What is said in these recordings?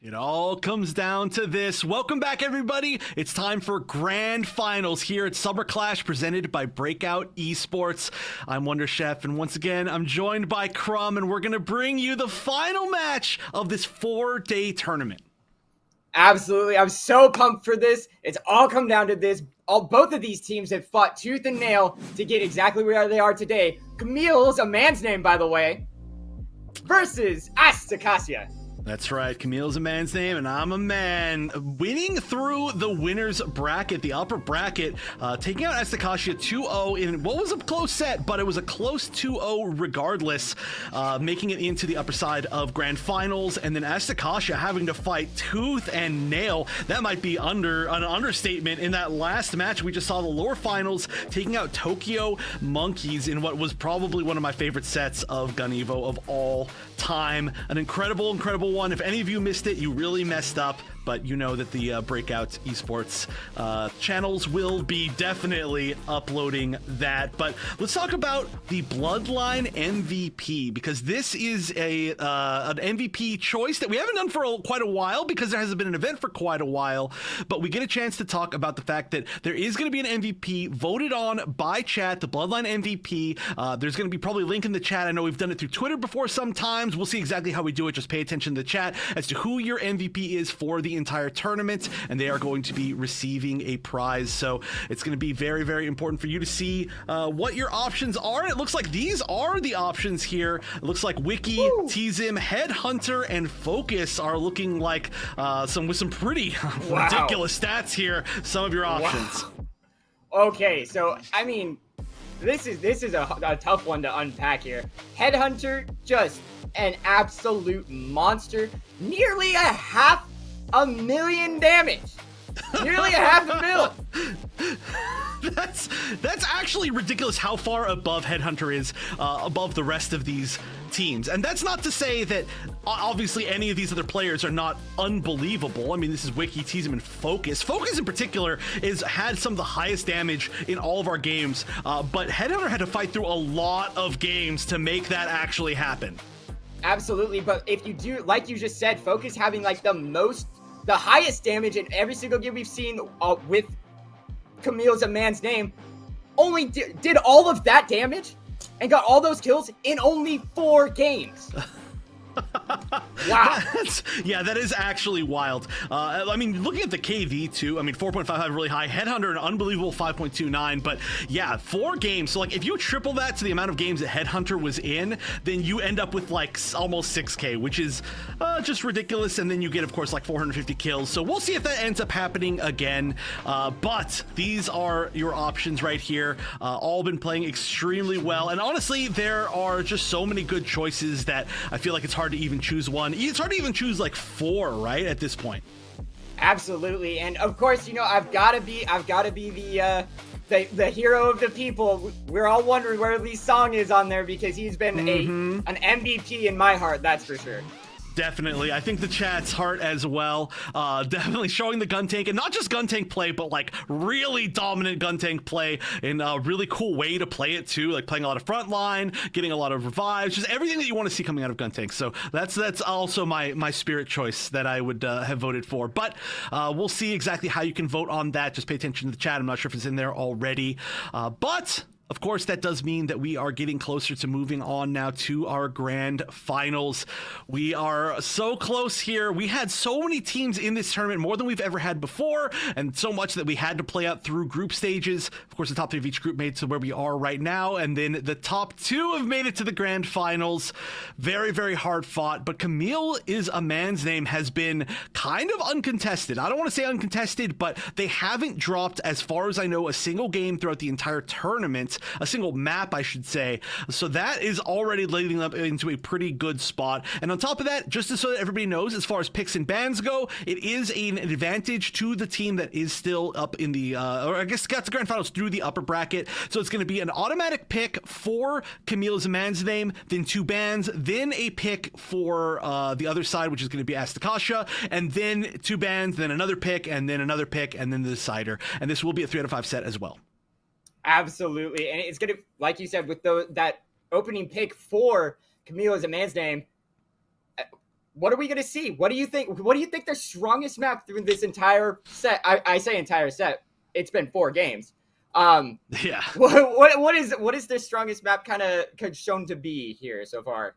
It all comes down to this. Welcome back, everybody. It's time for Grand Finals here at Summer Clash, presented by Breakout Esports. I'm Wonder Chef, and once again, I'm joined by Crumb, and we're going to bring you the final match of this 4-day tournament. Absolutely. I'm so pumped for this. It's all come down to this. Both of these teams have fought tooth and nail to get exactly where they are today. Kamille's a man's name, by the way, versus Asticassia. That's right. Kamille's a man's name, and I'm a man. Winning through the winner's bracket, the upper bracket, taking out Asticassia 2-0 in what was a close set, but it was a close 2-0 regardless, making it into the upper side of Grand Finals, and then Asticassia having to fight tooth and nail. That might be an understatement. In that last match, we just saw the lower finals taking out Tokyo Monkeys in what was probably one of my favorite sets of Gun Evo of all time. An incredible one. If any of you missed it, you really messed up, but you know that the Breakout Esports channels will be definitely uploading that. But let's talk about the Bloodline MVP, because this is an MVP choice that we haven't done for quite a while, because there hasn't been an event for quite a while, but we get a chance to talk about the fact that there is going to be an MVP voted on by chat, the Bloodline MVP. There's going to be probably a link in the chat. I know we've done it through Twitter before sometimes. We'll see exactly how we do it. Just pay attention to the chat as to who your MVP is for the entire tournament, and they are going to be receiving a prize. So it's going to be very, very important for you to see what your options are. It looks like these are the options here. It looks like Wiki, Tzim, Headhunter, and Focus are looking like with some pretty ridiculous stats here. Some of your options. Wow. Okay, so I mean, this is a tough one to unpack here. Headhunter, just an absolute monster. Nearly 500,000 damage. Nearly 500,000. That's actually ridiculous how far above Headhunter is above the rest of these teams. And that's not to say that obviously any of these other players are not unbelievable. I mean, this is Wiki, Tzim, and Focus. Focus in particular had some of the highest damage in all of our games, but Headhunter had to fight through a lot of games to make that actually happen. Absolutely, but if you do, like you just said, Focus having like the highest damage in every single game we've seen with Kamille's a man's name, only did all of that damage and got all those kills in only 4 games. Wow. That is actually wild. I mean, looking at the KV too, I mean, 4.55 really high. Headhunter, an unbelievable 5.29, but yeah, 4 games. So like if you triple that to the amount of games that Headhunter was in, then you end up with like almost 6K, which is just ridiculous. And then you get, of course, like 450 kills. So we'll see if that ends up happening again. But these are your options right here. All been playing extremely well. And honestly, there are just so many good choices that I feel like it's hard to even choose one. It's hard to even choose like 4, right, at this point. Absolutely, and of course, you know, I've got to be the hero of the people. We're all wondering where Lee's song is on there, because he's been an MVP in my heart, that's for sure. Definitely. I think the chat's heart as well. Definitely showing the gun tank, and not just gun tank play, but like really dominant gun tank play in a really cool way to play it too. Like playing a lot of frontline, getting a lot of revives, just everything that you want to see coming out of gun tank. So that's also my spirit choice that I would have voted for. But we'll see exactly how you can vote on that. Just pay attention to the chat. I'm not sure if it's in there already. But of course, that does mean that we are getting closer to moving on now to our grand finals. We are so close here. We had so many teams in this tournament, more than we've ever had before, and so much that we had to play out through group stages. Of course, the top 3 of each group made it to where we are right now, and then the top 2 have made it to the grand finals. Very, very hard fought, but Kamille is a man's name has been kind of uncontested. I don't want to say uncontested, but they haven't dropped, as far as I know, a single game throughout the entire tournament. A single map, I should say. So that is already leading up into a pretty good spot. And on top of that, just so that everybody knows, as far as picks and bans go, it is an advantage to the team that is still up in the, or I guess got to grand finals through the upper bracket. So it's going to be an automatic pick for Kamille's man's name, then 2 bans, then a pick for the other side, which is going to be Asticassia, and then 2 bans, then another pick, and then another pick, and then the decider. And this will be a 3 out of 5 set as well. Absolutely, and it's gonna, like you said, with that opening pick for Kamille as a man's name, what are we gonna see? What do you think? What do you think their strongest map through this entire set? I say entire set. It's been 4 games. Yeah. What is their strongest map kind of shown to be here so far?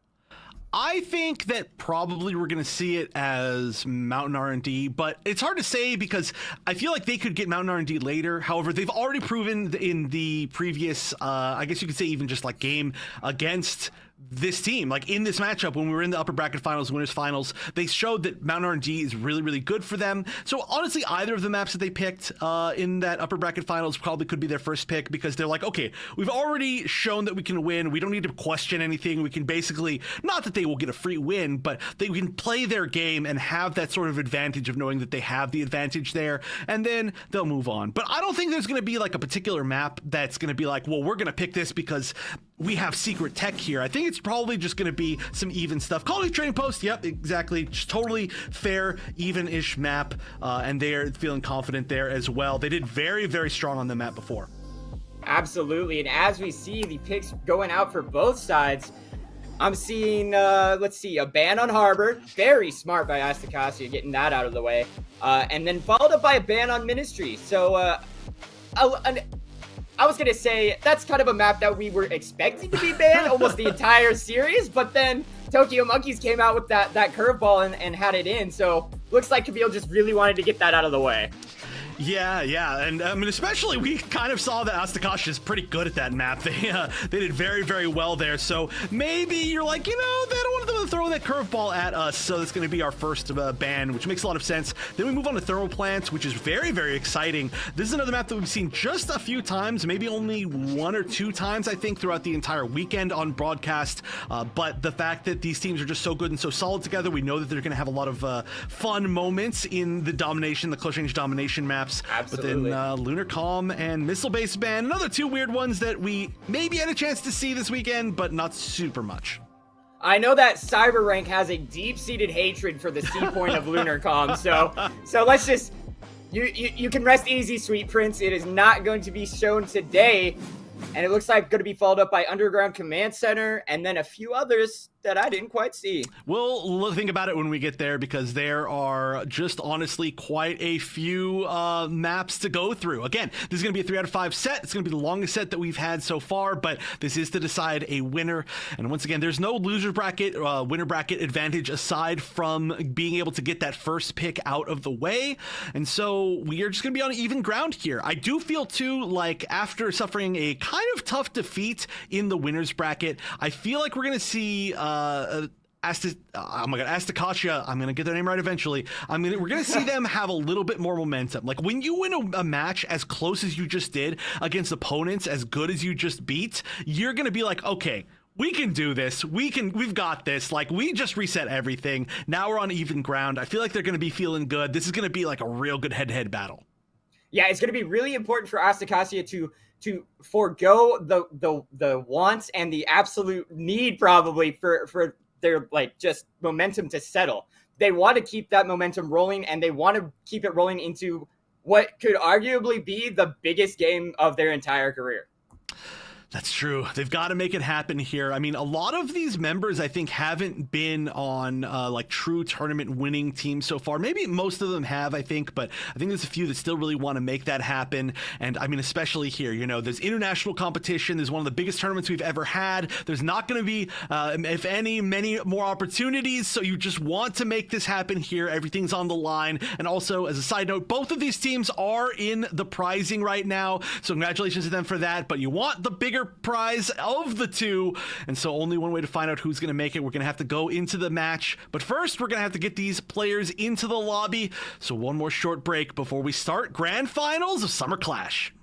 I think that probably we're going to see it as Mountain R&D, but it's hard to say because I feel like they could get Mountain R&D later. However, they've already proven in the previous, I guess you could say even just like game against this team, like in this matchup when we were in the upper bracket finals, winners finals, they showed that Mountain R&D is really, really good for them. So honestly, either of the maps that they picked in that upper bracket finals probably could be their first pick, because they're like, okay, we've already shown that we can win. We don't need to question anything. We can basically, not that they will get a free win, but they can play their game and have that sort of advantage of knowing that they have the advantage there, and then they'll move on. But I don't think there's going to be like a particular map that's going to be like, well, we're going to pick this because we have secret tech here. I think it's probably just going to be some even stuff. Quality Trading Post, yep, exactly. Just totally fair, even-ish map, and they're feeling confident there as well. They did very, very strong on the map before. Absolutely, and as we see the picks going out for both sides, I'm seeing, let's see, a ban on Harbor. Very smart by Asticassia getting that out of the way. And then followed up by a ban on Ministry. So, I was going to say, that's kind of a map that we were expecting to be banned almost the entire series, but then Tokyo Monkeys came out with that curveball and had it in, so looks like Kamille just really wanted to get that out of the way. Yeah, and I mean, especially we kind of saw that Asticassia is pretty good at that map. They did very, very well there. So maybe you're like, you know, they don't want them to throw that curveball at us, so that's going to be our first ban, which makes a lot of sense. Then we move on to Thermal Plants, which is very, very exciting. This is another map that we've seen just a few times, maybe only 1 or 2 times, I think, throughout the entire weekend on broadcast. But the fact that these teams are just so good and so solid together, we know that they're going to have a lot of fun moments in the close range domination map. Absolutely. But then Lunar Calm and Missile Base Ban, another 2 weird ones that we maybe had a chance to see this weekend, but not super much. I know that Cyber Rank has a deep-seated hatred for the C point of Lunar Calm, so let's just, you can rest easy, Sweet Prince. It is not going to be shown today, and it looks like going to be followed up by Underground Command Center, and then a few others that I didn't quite see. We'll think about it when we get there, because there are just honestly quite a few maps to go through. Again, this is going to be a 3 out of 5 set. It's going to be the longest set that we've had so far, but this is to decide a winner. And once again, there's no loser bracket, winner bracket advantage aside from being able to get that first pick out of the way. And so we are just going to be on even ground here. I do feel too like after suffering a kind of tough defeat in the winners bracket, I feel like we're going to see Asticassia, I'm gonna get their name right eventually. We're gonna see them have a little bit more momentum. Like when you win a match as close as you just did against opponents as good as you just beat, you're gonna be like, okay, we can do this. We've got this. Like, we just reset everything. Now we're on even ground. I feel like they're gonna be feeling good. This is gonna be like a real good head-to-head battle. Yeah, it's gonna be really important for Asticassia to forego the wants and the absolute need probably for their like just momentum to settle. They want to keep that momentum rolling, and they want to keep it rolling into what could arguably be the biggest game of their entire career. That's true. They've got to make it happen here. I mean, a lot of these members, I think, haven't been on like true tournament winning teams so far. Maybe most of them have, I think, but I think there's a few that still really want to make that happen. And I mean, especially here, you know, there's international competition. There's one of the biggest tournaments we've ever had. There's not going to be, if any, many more opportunities. So you just want to make this happen here. Everything's on the line. And also, as a side note, both of these teams are in the prizing right now. So congratulations to them for that. But you want the bigger prize of the two, and so only one way to find out who's going to make it. We're going to have to go into the match, but first we're going to have to get these players into the lobby. So one more short break before we start Grand Finals of Summer Clash.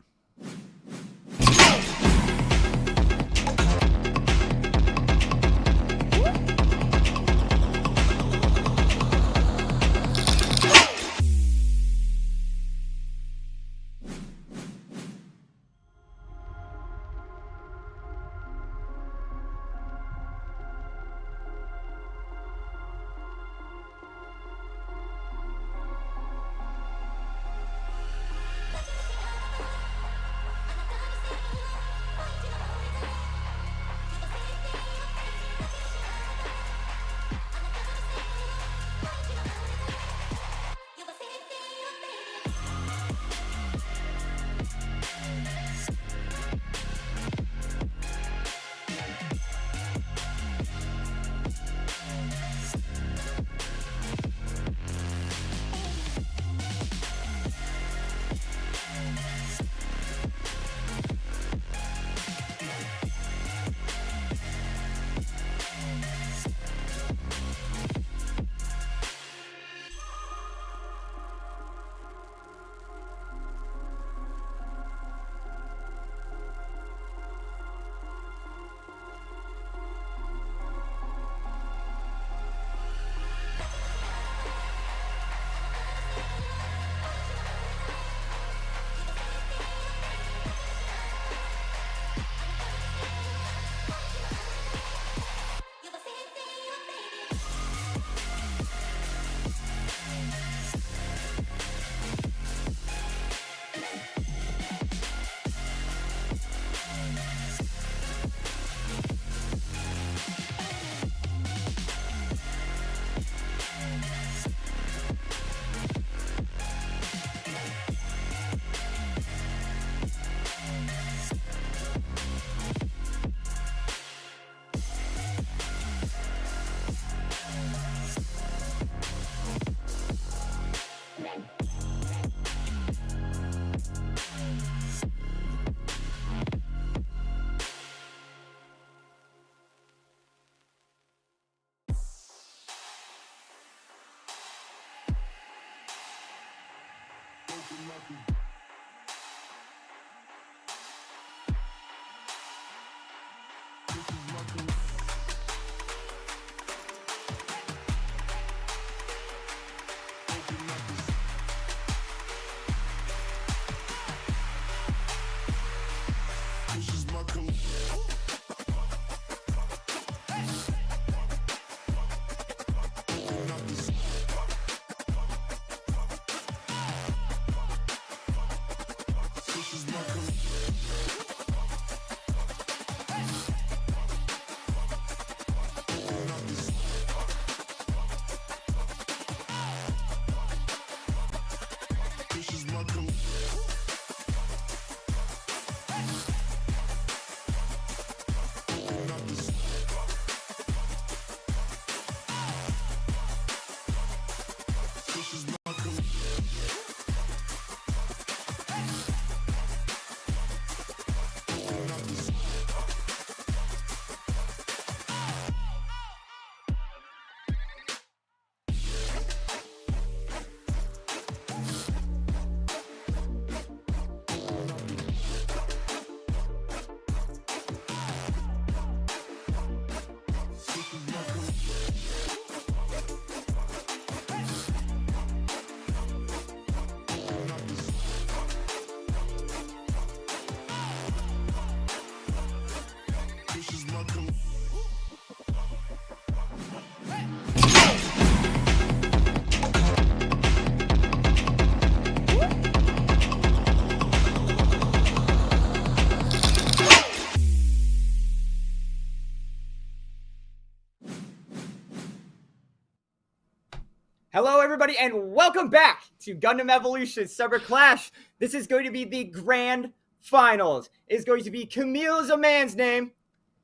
Hello, everybody, and welcome back to Gundam Evolution Summer Clash. This is going to be the grand finals. It's going to be Kamille is a man's name,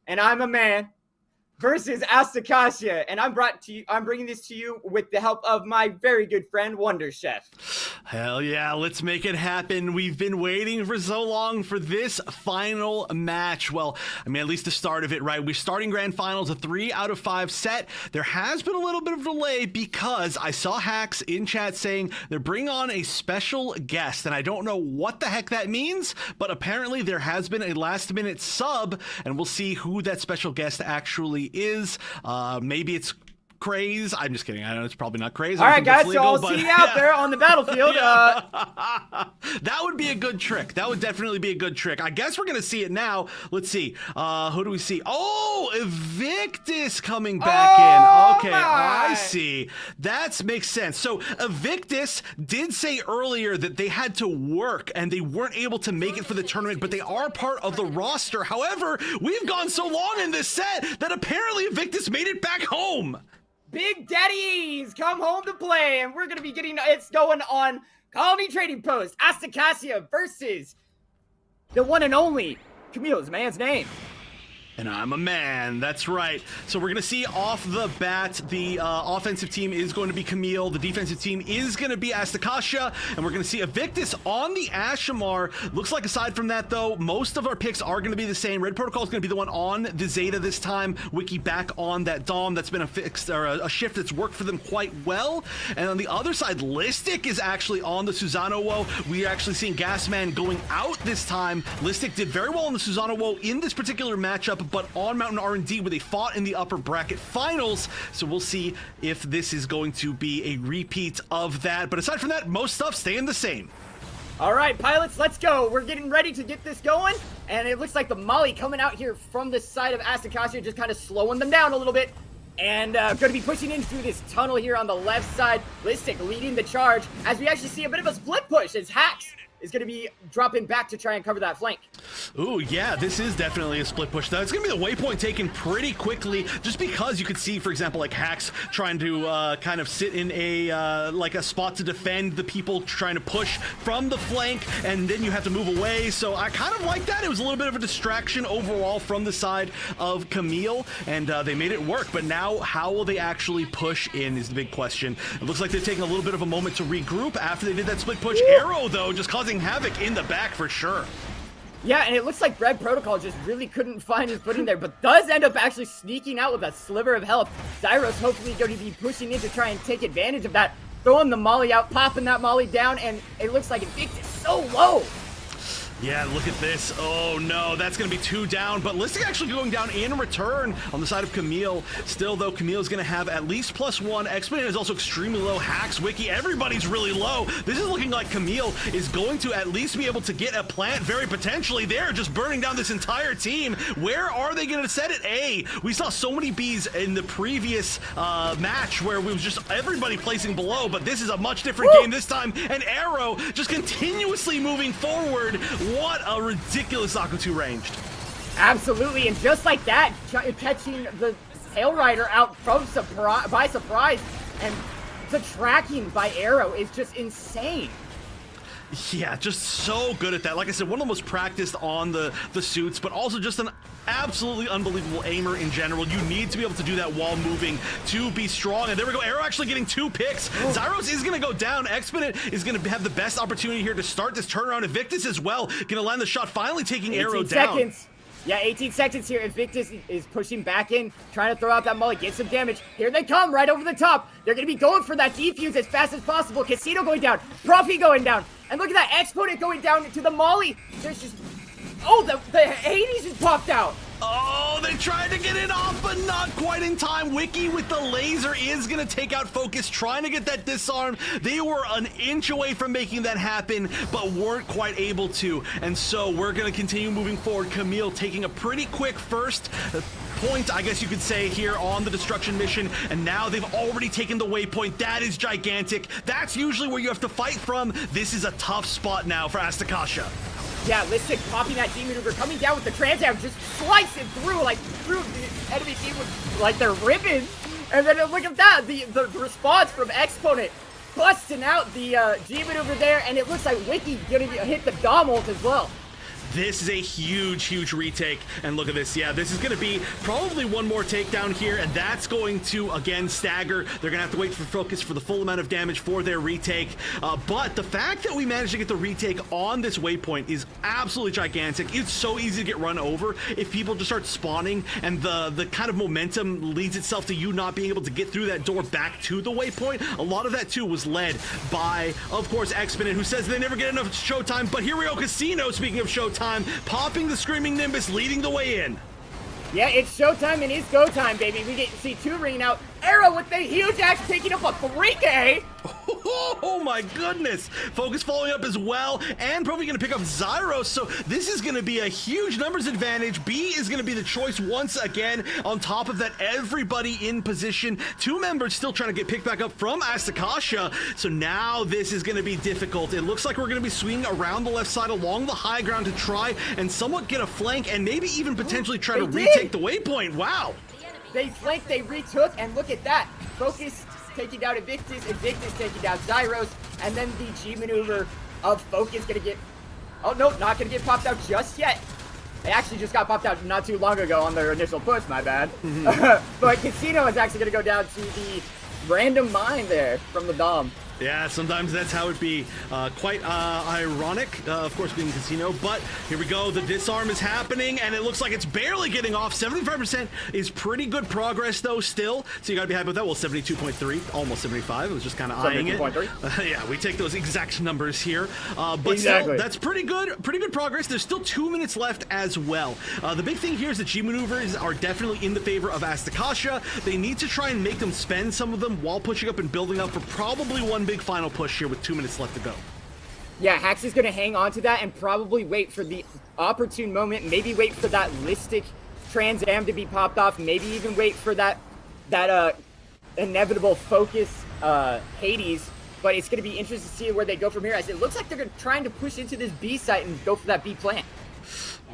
and I'm a man, versus Asticassia. And I'm bringing this to you with the help of my very good friend, Wonder Chef. Hell yeah, let's make it happen. We've been waiting for so long for this final match. Well, I mean, at least the start of it, right? We're starting grand finals, a 3 out of 5 set. There has been a little bit of delay because I saw hacks in chat saying they're bringing on a special guest, and I don't know what the heck that means, but apparently there has been a last-minute sub, and we'll see who that special guest actually is. Maybe it's Craze. I'm just kidding. I know it's probably not Craze. All right, guys, so I'll see you out there on the battlefield. That would be a good trick. That would definitely be a good trick. I guess we're going to see it now. Let's see. Who do we see? Oh, Evictus coming back in. Okay, I see. That makes sense. So Evictus did say earlier that they had to work and they weren't able to make it for the tournament, but they are part of the roster. However, we've gone so long in this set that apparently Evictus made it back home. Big Daddy's come home to play, and we're going to be getting it's going on Colony Trading Post. Asticassia versus the one and only Kamille's man's name. And I'm a man, that's right. So we're going to see off the bat, the offensive team is going to be Kamille, the defensive team is going to be Asticassia, and we're going to see Evictus on the Ashamar. Looks like aside from that, though, most of our picks are going to be the same. Red Protocol is going to be the one on the Zeta this time. Wiki back on that Dom. That's been a fixed or a shift that's worked for them quite well. And on the other side, Listic is actually on the Susanoo. We're actually seeing Gasman going out this time. Listic did very well on the Susanoo in this particular matchup, but on Mountain R&D where they fought in the upper bracket finals. So we'll see if this is going to be a repeat of that. But aside from that, most stuff staying the same. All right, pilots, let's go. We're getting ready to get this going. And it looks like the Molly coming out here from the side of Asticassia, just kind of slowing them down a little bit. And going to be pushing in through this tunnel here on the left side. Listic leading the charge as we actually see a bit of a split push as Hax is going to be dropping back to try and cover that flank. Ooh, yeah, this is definitely a split push. Though it's going to be the waypoint taken pretty quickly, just because you could see, for example, like Hax trying to kind of sit in a like a spot to defend the people trying to push from the flank, and then you have to move away. So I kind of like that. It was a little bit of a distraction overall from the side of Kamille, and they made it work. But now, how will they actually push in is the big question. It looks like they're taking a little bit of a moment to regroup after they did that split push. Woo! Arrow, though, just causing havoc in the back for sure. Yeah, and it looks like Red Protocol just really couldn't find his footing there, but does end up actually sneaking out with a sliver of health. Zyros hopefully going to be pushing in to try and take advantage of that. throwing the molly out, popping that molly down, and it looks like Invictus so low. Yeah, look at this. Oh no, that's going to be 2 down, but Listic actually going down in return on the side of Kamille. Still, though, Camille's going to have at least +1. Exponent is also extremely low. Hacks, Wiki, everybody's really low. This is looking like Kamille is going to at least be able to get a plant very potentially there, just burning down this entire team. Where are they going to set it? A. We saw so many Bs in the previous match where we was just everybody placing below, but this is a much different game this time, and Arrow just continuously moving forward. What a ridiculous Aqua 2 ranged. Absolutely, and just like that, catching the Tail Rider out from by surprise, and the tracking by Arrow is just insane. Yeah, just so good at that. Like I said, one of the most practiced on the suits, but also just an absolutely unbelievable aimer in general. You need to be able to do that while moving to be strong. And there we go. Arrow actually getting 2 picks. Zyros is going to go down. Exponent is going to have the best opportunity here to start this turnaround. Invictus as well. Going to land the shot, finally taking Arrow down. Seconds. Yeah, 18 seconds here. Invictus is pushing back in, trying to throw out that molly, get some damage. Here they come, right over the top. They're going to be going for that defuse as fast as possible. Casino going down. Profi going down. And look at that Exponent going down to the molly. There's just... Oh, the Hades just popped out. Oh, they tried to get it off, but not quite in time. Wiki with the laser is going to take out Focus, trying to get that disarm. They were an inch away from making that happen, but weren't quite able to. And so we're going to continue moving forward. Kamille taking a pretty quick first point, I guess you could say, here on the destruction mission, and now they've already taken the waypoint. That is gigantic. That's usually where you have to fight from. This is a tough spot now for Asticassia. Yeah, Listic popping that D-maneuver, coming down with the Transam, just slicing through, like, through the enemy team with, like, their ribbons. And then look at that, the response from Exponent, busting out the G-maneuver there, and it looks like Wiki gonna hit the Dom ult as well. This is a huge retake, and look at this. Yeah, this is going to be probably one more takedown here, and that's going to, again, stagger. They're going to have to wait for Focus for the full amount of damage for their retake, but the fact that we managed to get the retake on this waypoint is absolutely gigantic. It's so easy to get run over if people just start spawning, and the kind of momentum leads itself to you not being able to get through that door back to the waypoint. A lot of that, too, was led by, of course, Exponent, who says they never get enough showtime, but here we go, Casino, speaking of showtime, popping the Screaming Nimbus, leading the way in. Yeah, it's showtime and it's go time, baby. We get to see 2 ringing out. Arrow with the huge axe taking up a 3K. Oh my goodness. Focus following up as well, and probably going to pick up Zyros, so this is going to be a huge numbers advantage. B is going to be the choice once again. On top of that, everybody in position. 2 members still trying to get picked back up from Asticassia, so now this is going to be difficult. It looks like we're going to be swinging around the left side along the high ground to try and somewhat get a flank and maybe even potentially try to retake the waypoint. Wow. They flanked, they retook, and look at that. Focus taking down Invictus, Invictus taking down Zyros, and then the G maneuver of Focus gonna get... Oh, no, not gonna get popped out just yet. They actually just got popped out not too long ago on their initial push, my bad. But Casino is actually gonna go down to the random mine there from the Dom. Yeah, sometimes that's how it be. Quite ironic, of course, being Casino, but here we go. The disarm is happening, and it looks like it's barely getting off. 75% is pretty good progress, though, still. So you gotta be happy with that. Well, 72.3, almost 75. It was just kind of eyeing it. Yeah, we take those exact numbers here. But still, that's pretty good progress. There's still 2 minutes left as well. The big thing here is that G maneuvers are definitely in the favor of Asticassia. They need to try and make them spend some of them while pushing up and building up for probably one big final push here with 2 minutes left to go. Yeah, Hax is going to hang on to that and probably wait for the opportune moment, maybe wait for that Listic Trans Am to be popped off, maybe even wait for that inevitable Focus Hades, but it's going to be interesting to see where they go from here, as it looks like they're trying to push into this B site and go for that B plant.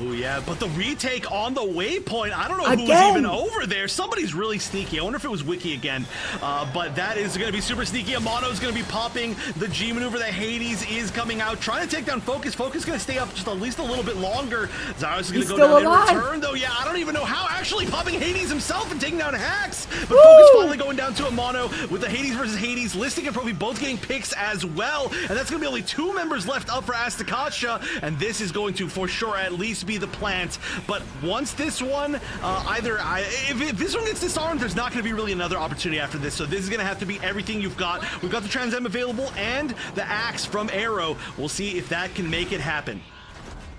Oh yeah, but the retake on the waypoint, I don't know who was even over there. Somebody's really sneaky. I wonder if it was Wiki again. But that is going to be super sneaky. Amano's going to be popping the G maneuver. The Hades is coming out, trying to take down Focus. Focus is going to stay up just at least a little bit longer. Zyros is going to go down in return, though. Yeah, I don't even know how. Actually popping Hades himself and taking down Hax. But Focus finally going down to Amano with the Hades versus Hades. Listic and Profi both getting picks as well. And that's going to be only 2 members left up for Asticassia. And this is going to, for sure, at least be be the plant. But once this one, if this one gets disarmed, there's not going to be really another opportunity after this. So this is going to have to be everything you've got. We've got the Trans M available and the axe from Arrow. We'll see if that can make it happen.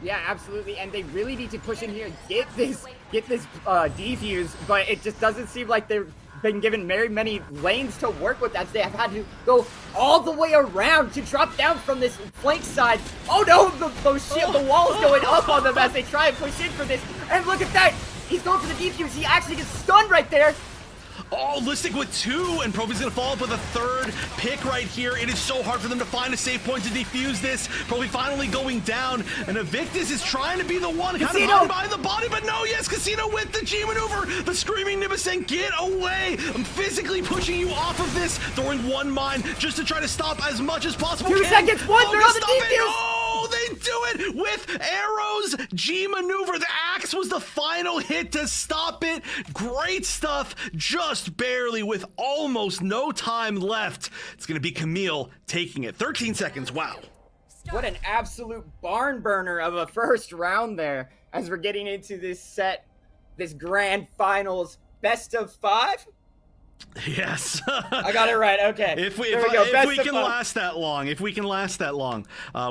Yeah, absolutely, and they really need to push in here, get this defuse, but it just doesn't seem like they've been given very many lanes to work with, as they have had to go all the way around to drop down from this flank side. Oh no, the wall is going up on them as they try and push in for this, and look at that! He's going for the defuse, he actually gets stunned right there. Oh, Listic with 2, and Profi's gonna follow up with a 3rd pick right here. It is so hard for them to find a safe point to defuse this. Profi finally going down, and Evictus is trying to be the one kind of hiding behind the body, but no, yes, Casino with the G maneuver. The screaming Nibba saying, get away. I'm physically pushing you off of this, throwing 1 mine just to try to stop as much as possible. 2 seconds, 1, they're on the defuse. Oh, they do it with Arrow's G maneuver. The axe was the final hit to stop it. Great stuff, just barely with almost no time left. It's going to be Kamille taking it. 13 seconds, wow. What an absolute barn burner of a first round there as we're getting into this set, this grand finals best of 5. Yes. I got it right. Okay. If we can last that long,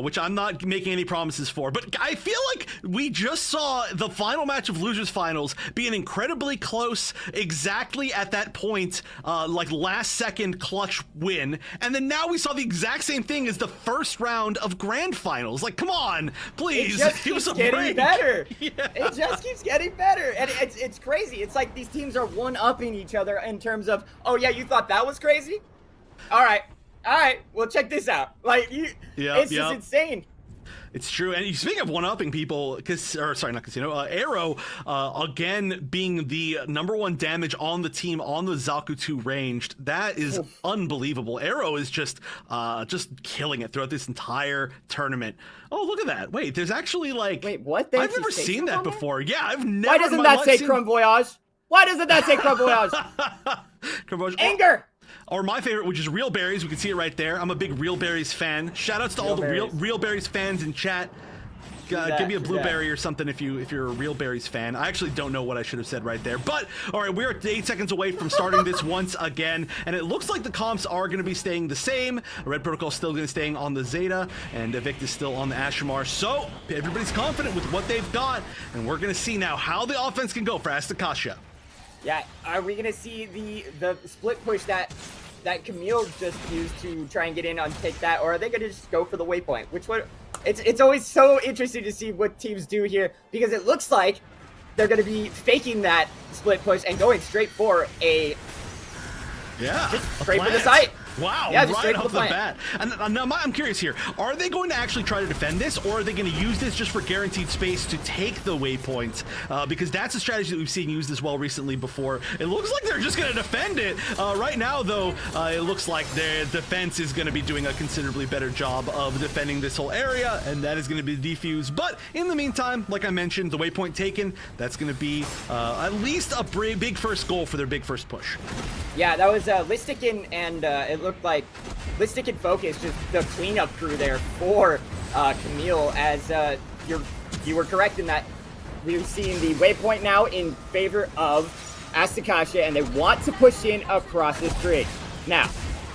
which I'm not making any promises for, but I feel like we just saw the final match of Losers Finals being incredibly close, exactly at that point, like last second clutch win, and then now we saw the exact same thing as the first round of Grand Finals. Like, come on, please, give us a break. Better. Yeah. It just keeps getting better, and it's crazy. It's like these teams are one-upping each other in terms of, oh yeah, you thought that was crazy? All right, well check this out. Like, it's just insane. It's true. And speaking of one-upping people, Arrow, again, being the #1 damage on the team on the Zaku 2 ranged, that is unbelievable. Arrow is just killing it throughout this entire tournament. Oh, look at that. Wait, there's actually like... Wait, what? I've never seen that before. Yeah, I've never... Why doesn't that say Crumb Voyage? Why doesn't that say Crumb Voyage? Anger! Or my favorite, which is Real Berries. We can see it right there. I'm a big Real Berries fan. Shoutouts to all the Real Berries fans in chat. Give me a blueberry or something if you're a Real Berries fan. I actually don't know what I should have said right there. But, all right, we're 8 seconds away from starting this once again. And it looks like the comps are going to be staying the same. Red Protocol still going to staying on the Zeta. And Evictus still on the Ashamar. So, everybody's confident with what they've got. And we're going to see now how the offense can go for Asticassia. Yeah, are we going to see the split push that Kamille just used to try and get in and take that, or are they going to just go for the waypoint? Which one? It's always so interesting to see what teams do here, because it looks like they're going to be faking that split push and going straight for a straight for the site. Wow, yeah, right off the bat. And now I'm curious here. Are they going to actually try to defend this, or are they going to use this just for guaranteed space to take the waypoint? Because that's a strategy that we've seen used as well recently before. It looks like they're just going to defend it. Right now, though, it looks like their defense is going to be doing a considerably better job of defending this whole area, and that is going to be defused. But in the meantime, like I mentioned, the waypoint taken, that's going to be at least a big first goal for their big first push. Yeah, that was Listic and it looked like Listic and Focus, just the cleanup crew there for Kamille, as you were correct in that we've seen the waypoint now in favor of Asticassia, and they want to push in across this bridge. Now,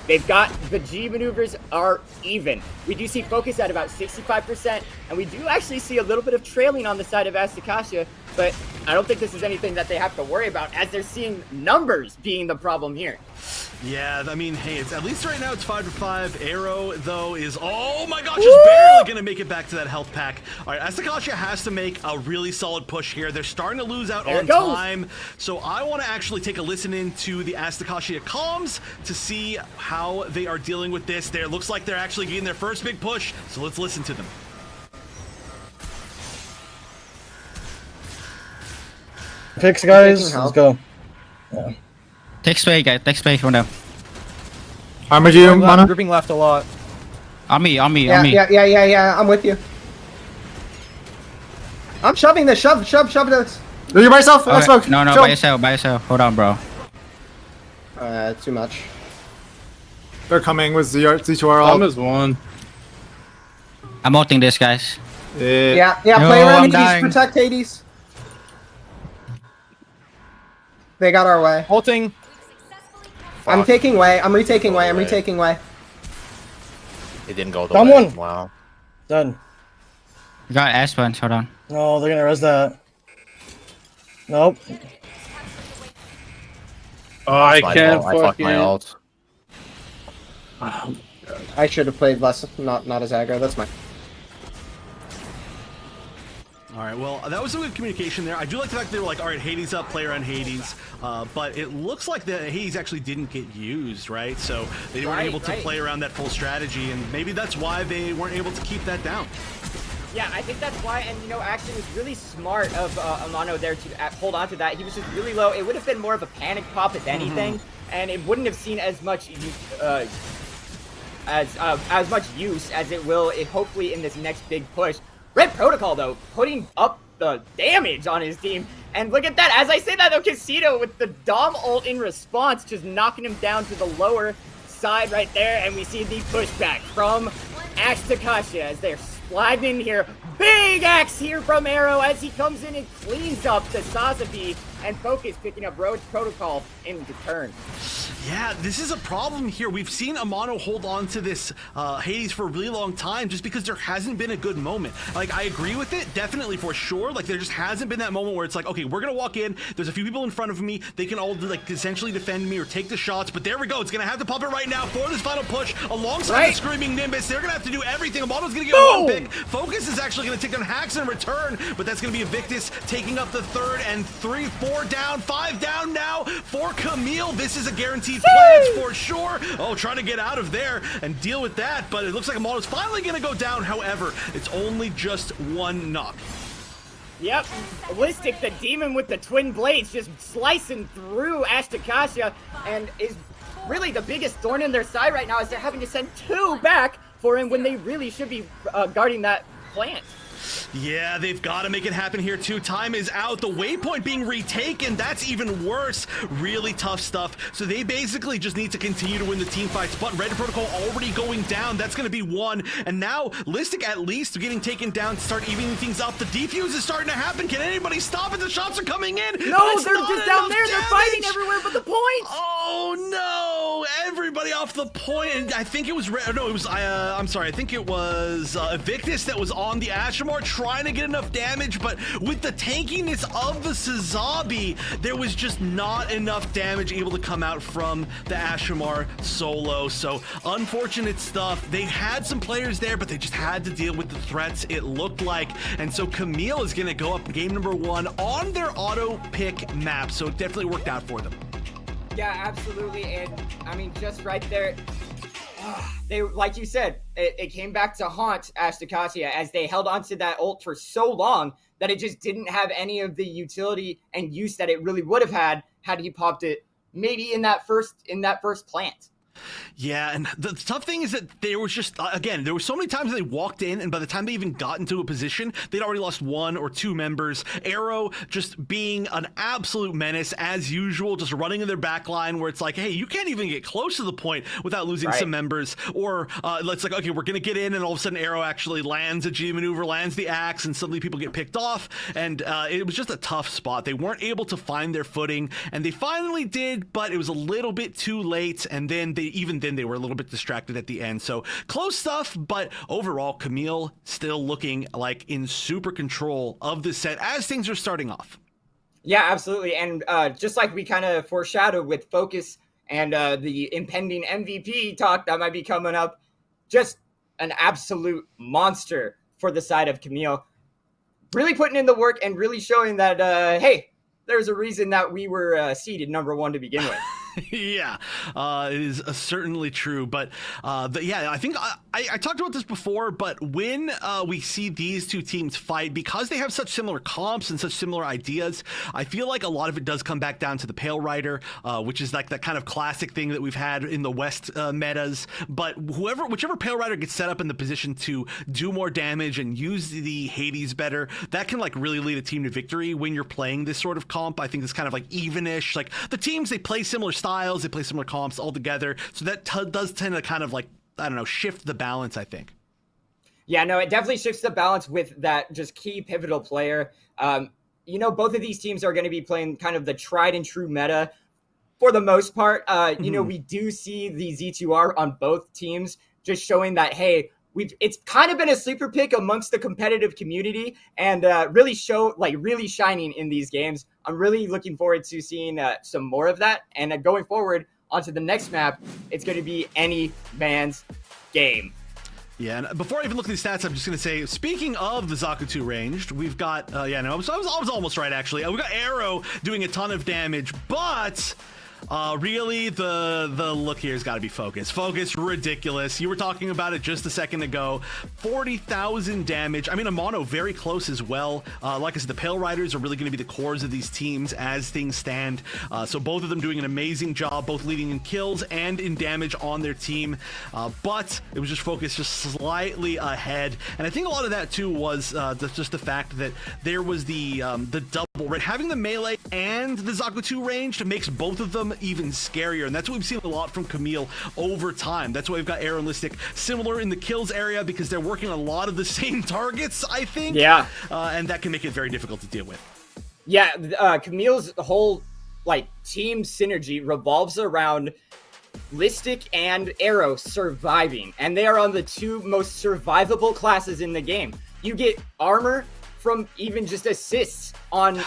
they've got the G maneuvers are even. We do see Focus at about 65%, and we do actually see a little bit of trailing on the side of Asticassia, but I don't think this is anything that they have to worry about, as they're seeing numbers being the problem here. Yeah, I mean, hey, it's at least right now it's 5-5. Arrow, though, is, oh my gosh, just barely going to make it back to that health pack. All right, Asticassia has to make a really solid push here. They're starting to lose out on time. So I want to actually take a listen into the Asticassia comms to see how they are dealing with this. There looks like they're actually getting their first big push, so let's listen to them. Fix, guys. Let's go. Yeah. Take space, guys. Take space for now. Armored you, Mana? Grouping left a lot. On me. Yeah. I'm with you. I'm shoving this. Shove this. Do you by yourself? Okay. Smoke. No, Chill. by yourself. Hold on, bro. Too much. They're coming with Z2R. Is one. I'm ulting this, guys. Yeah, Yo, play around I'm Hades, dying. protect Hades. They got our way. Ulting. I'm Fuck. taking way. I'm retaking way. I'm retaking way. It didn't go the Down way. one. Wow. Done. You got S once. Hold on. No, they're gonna res that. Nope. Oh, I My can't fault. I fucked my fucking. ult. I should have played less, not as aggro. That's my. All right, well, that was some good communication there. I do like the fact they were like, all right, Hades up, play around Hades. But it looks like the Hades actually didn't get used, right? So they weren't able to play around that full strategy, and maybe that's why they weren't able to keep that down. Yeah, I think that's why, and you know, actually it was really smart of Amano there to hold on to that. He was just really low. It would have been more of a panic pop if anything, and it wouldn't have seen as much as much use as it will hopefully in this next big push. Red Protocol though, putting up the damage on his team, and look at that. As I say that though, Casino with the Dom ult in response, just knocking him down to the lower side right there, and we see the pushback from Asticassia as they're sliding in here. Big axe here from Arrow as he comes in and cleans up the Sazabi, and Focus picking up Road Protocol in return. Yeah, this is a problem here. We've seen Amano hold on to this Hades for a really long time just because there hasn't been a good moment. Like, I agree with it, definitely for sure. Like, there just hasn't been that moment where it's like, okay, we're gonna walk in, there's a few people in front of me, they can all like essentially defend me or take the shots, but there we go. It's gonna have to pop it right now for this final push alongside the Screaming Nimbus. They're gonna have to do everything. Amano's gonna get one pick. Focus is actually gonna take on Hacks in return, but that's gonna be Invictus taking up the third, and 3, 4 down, 5 down now for Kamille. This is a guaranteed plant for sure. Oh, trying to get out of there and deal with that, but it looks like Amano's finally gonna go down. However, it's only just one knock. Yep, Ballistic, the demon with the twin blades, just slicing through Asticassia, and is really the biggest thorn in their side right now as they're having to send 2 back for him when they really should be guarding that plant. Yeah, they've got to make it happen here too. Time is out. The waypoint being retaken. That's even worse. Really tough stuff. So they basically just need to continue to win the team fights. But Red Protocol already going down. That's going to be 1. And now Listic at least getting taken down to start evening things up. The defuse is starting to happen. Can anybody stop it? The shots are coming in. No, they're just down there. They're fighting everywhere but the point. Oh no! Everybody off the point. And I think it was no, it was I'm sorry. I think it was Invictus that was on the Ashamar trying to get enough damage, but with the tankiness of the Sazabi, there was just not enough damage able to come out from the Ashamar solo. So unfortunate stuff. They had some players there, but they just had to deal with the threats, it looked like. And so Kamille is going to go up game number 1 on their auto pick map. So it definitely worked out for them. Yeah, absolutely. And I mean, just right there, they, like you said, it came back to haunt Asticassia as they held onto that ult for so long that it just didn't have any of the utility and use that it really would have had he popped it maybe in that first plant. Yeah, and the tough thing is that there was just, again, there were so many times they walked in, and by the time they even got into a position, they'd already lost 1 or 2 members. Arrow just being an absolute menace, as usual, just running in their back line where it's like, hey, you can't even get close to the point without losing some members. Or it's like, okay, we're going to get in, and all of a sudden Arrow actually lands a G maneuver, lands the axe, and suddenly people get picked off. And it was just a tough spot. They weren't able to find their footing, and they finally did, but it was a little bit too late, and then they were a little bit distracted at the end. So close stuff, but overall, Kamille still looking like in super control of the set as things are starting off. Yeah, absolutely. And just like we kind of foreshadowed with Focus and the impending MVP talk that might be coming up, just an absolute monster for the side of Kamille. Really putting in the work and really showing that, hey, there's a reason that we were seeded number 1 to begin with. Yeah, it is certainly true. But yeah, I think I talked about this before, but when we see these two teams fight, because they have such similar comps and such similar ideas, I feel like a lot of it does come back down to the Pale Rider, which is like that kind of classic thing that we've had in the West metas. But whichever Pale Rider gets set up in the position to do more damage and use the Hades better, that can like really lead a team to victory when you're playing this sort of comp. I think it's kind of like even-ish. Like the teams, they play similar styles, they play similar comps all together, so that does tend to kind of like, I don't know, shift the balance, I think. Yeah, no, it definitely shifts the balance with that just key pivotal player. Both of these teams are going to be playing kind of the tried and true meta for the most part. We do see the Z2R on both teams just showing that, hey, it's kind of been a sleeper pick amongst the competitive community and really shining in these games. I'm really looking forward to seeing some more of that. And going forward onto the next map, it's going to be any man's game. Yeah, and before I even look at these stats, I'm just going to say, speaking of the Zakutu ranged, we've got, I was almost right, actually. We've got Arrow doing a ton of damage, but really the look here has got to be Focus. Focus, ridiculous. You were talking about it just a second ago. 40,000 damage. I mean, Amano very close as well. Like I said, the Pale Riders are really going to be the cores of these teams as things stand. So both of them doing an amazing job, both leading in kills and in damage on their team. But it was just Focus just slightly ahead. And I think a lot of that too was just the fact that there was the double, right? Having the melee and the Zakutu ranged makes both of them even scarier, and that's what we've seen a lot from Kamille over time. That's why we've got Arrow and Listic similar in the kills area, because they're working on a lot of the same targets, I think. Yeah. And that can make it very difficult to deal with. Yeah, Camille's whole team synergy revolves around Listic and Arrow surviving, and they are on the two most survivable classes in the game. You get armor from even just assists on the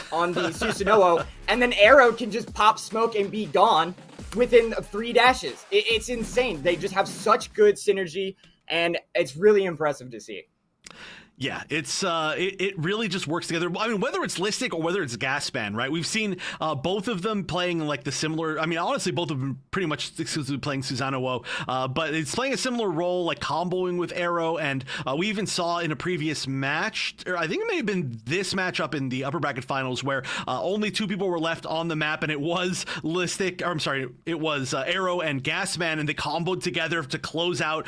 Susanoo, and then Arrow can just pop smoke and be gone within 3 dashes. It's insane. They just have such good synergy, and it's really impressive to see. Yeah, it's it really just works together. I mean, whether it's Listic or whether it's Gaspan, right? We've seen both of them playing like the similar. I mean, honestly, both of them pretty much exclusively playing Susanoo, but it's playing a similar role, like comboing with Arrow. And we even saw in a previous match, or I think it may have been this matchup in the upper bracket finals, where only 2 people were left on the map, and it was Listic. Or I'm sorry, it was Arrow and Gasman, and they comboed together to close out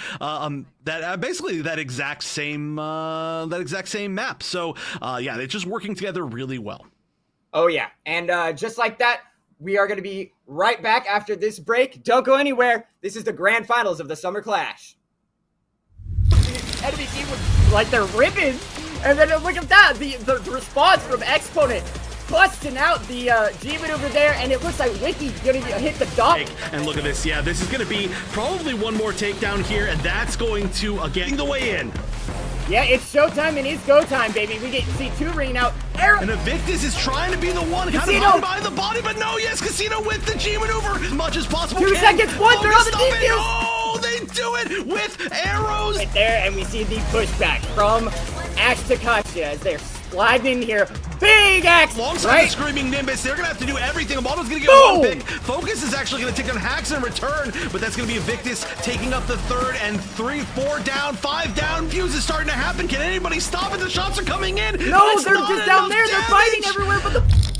that basically that exact same map. So yeah, they're just working together really well. Oh yeah, and just like that, we are going to be right back after this break. Don't go anywhere. This is the grand finals of the Summer Clash. Enemy team with like their ribbons, and then look at that, the response from Exponent. Busting out the G-Maneuver there, and it looks like Wiki's gonna hit the dot. And look at this, yeah, this is gonna be probably one more takedown here, and that's going to, again, the way in. Yeah, it's showtime and it's go time, baby. We get C2 ringing out. And Invictus is trying to be the one kind of hiding behind the body, but no, yes, Casino with the G-Maneuver as much as possible. 2 seconds, one, they're on the defuse. Oh, they do it with arrows. Right there, and we see the pushback from Asticassia as they're sliding in here. Big axe! Alongside the Screaming Nimbus, they're going to have to do everything. Amano's going to get one pick. Focus is actually going to take on Hacks in return, but that's going to be Invictus taking up the 3rd, and 3, 4 down, 5 down. Fuse is starting to happen. Can anybody stop it? The shots are coming in. No, they're just down there. They're fighting everywhere, but the...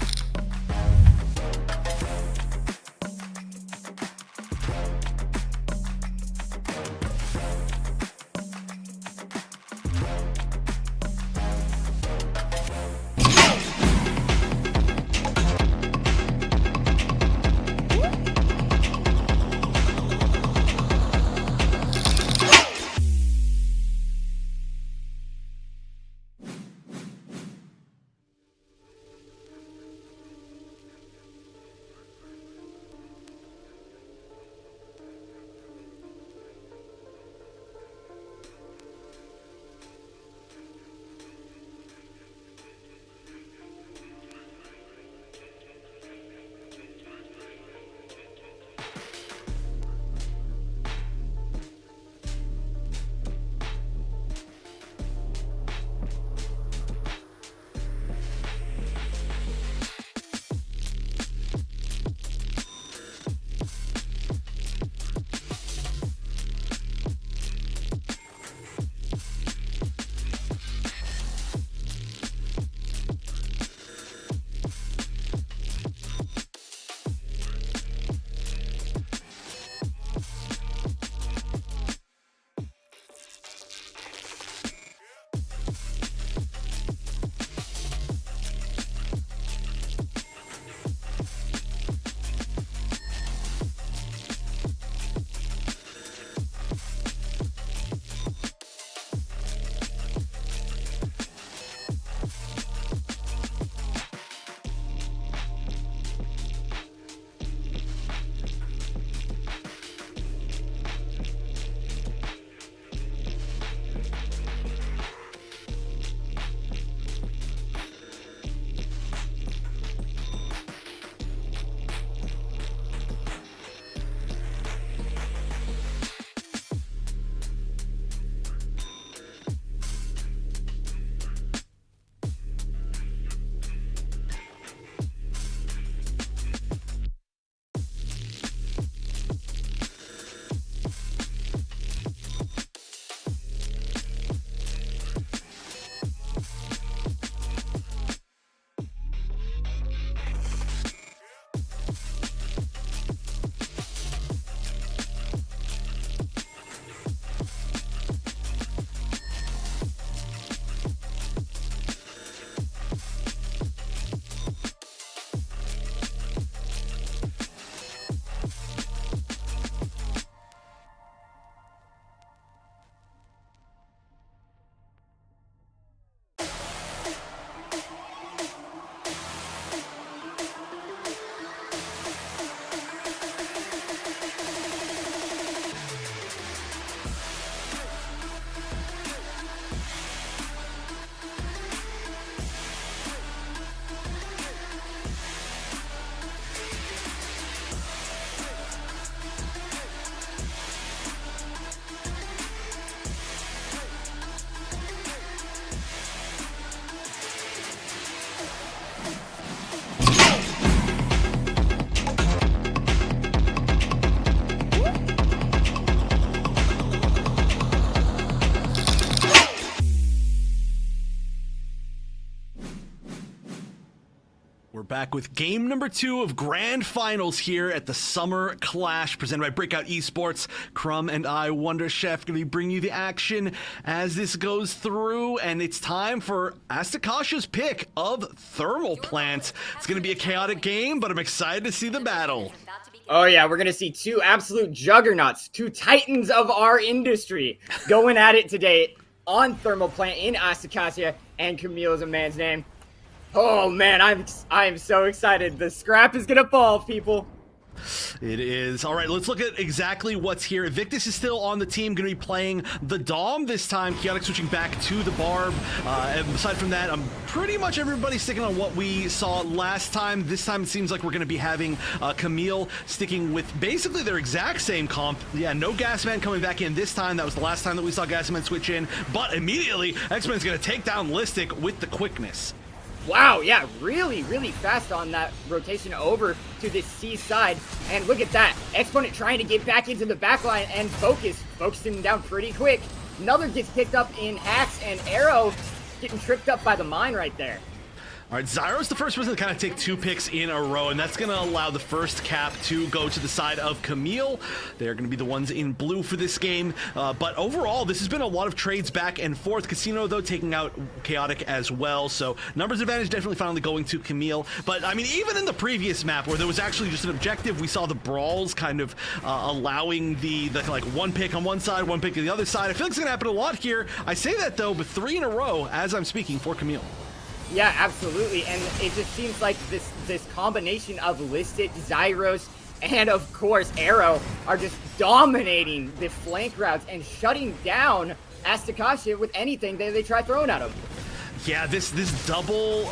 We're back with game number 2 of Grand Finals here at the Summer Clash, presented by Breakout Esports. Crumb and I, Wonder Chef, going to be bringing you the action as this goes through, and it's time for Asticassia's pick of Thermal Plant. It's going to be a chaotic game, but I'm excited to see the battle. Oh yeah, we're gonna see two absolute juggernauts, two titans of our industry going at it today on Thermal Plant in Asticassia, and Kamille is a man's name. Oh man, I'm so excited. The scrap is gonna fall, people. It is. All right, let's look at exactly what's here. Victus is still on the team, going to be playing the Dom this time. Chaotic switching back to the Barb. And aside from that, pretty much everybody sticking on what we saw last time. This time it seems like we're going to be having Kamille sticking with basically their exact same comp. Yeah, no Gasman coming back in this time. That was the last time that we saw Gasman switch in. But immediately, X-Men's going to take down Listic with the quickness. Wow, yeah, really fast on that rotation over to the C side. And look at that. Exponent trying to get back into the backline and focusing down pretty quick. Another gets picked up in hacks, and Arrow getting tripped up by the mine right there. All right, Zyro's the first person to kind of take 2 picks in a row, and that's going to allow the first cap to go to the side of Kamille. They're going to be the ones in blue for this game. But overall, this has been a lot of trades back and forth. Casino, though, taking out Chaotic as well. So numbers advantage definitely finally going to Kamille. But, I mean, even in the previous map where there was actually just an objective, we saw the brawls kind of allowing the like 1 pick on one side, 1 pick on the other side. I feel like it's going to happen a lot here. I say that, though, but 3 in a row as I'm speaking for Kamille. Yeah, absolutely, and it just seems like this combination of Listic, Zyros, and of course Arrow are just dominating the flank routes and shutting down Asticassia with anything they try throwing at them. Yeah, this double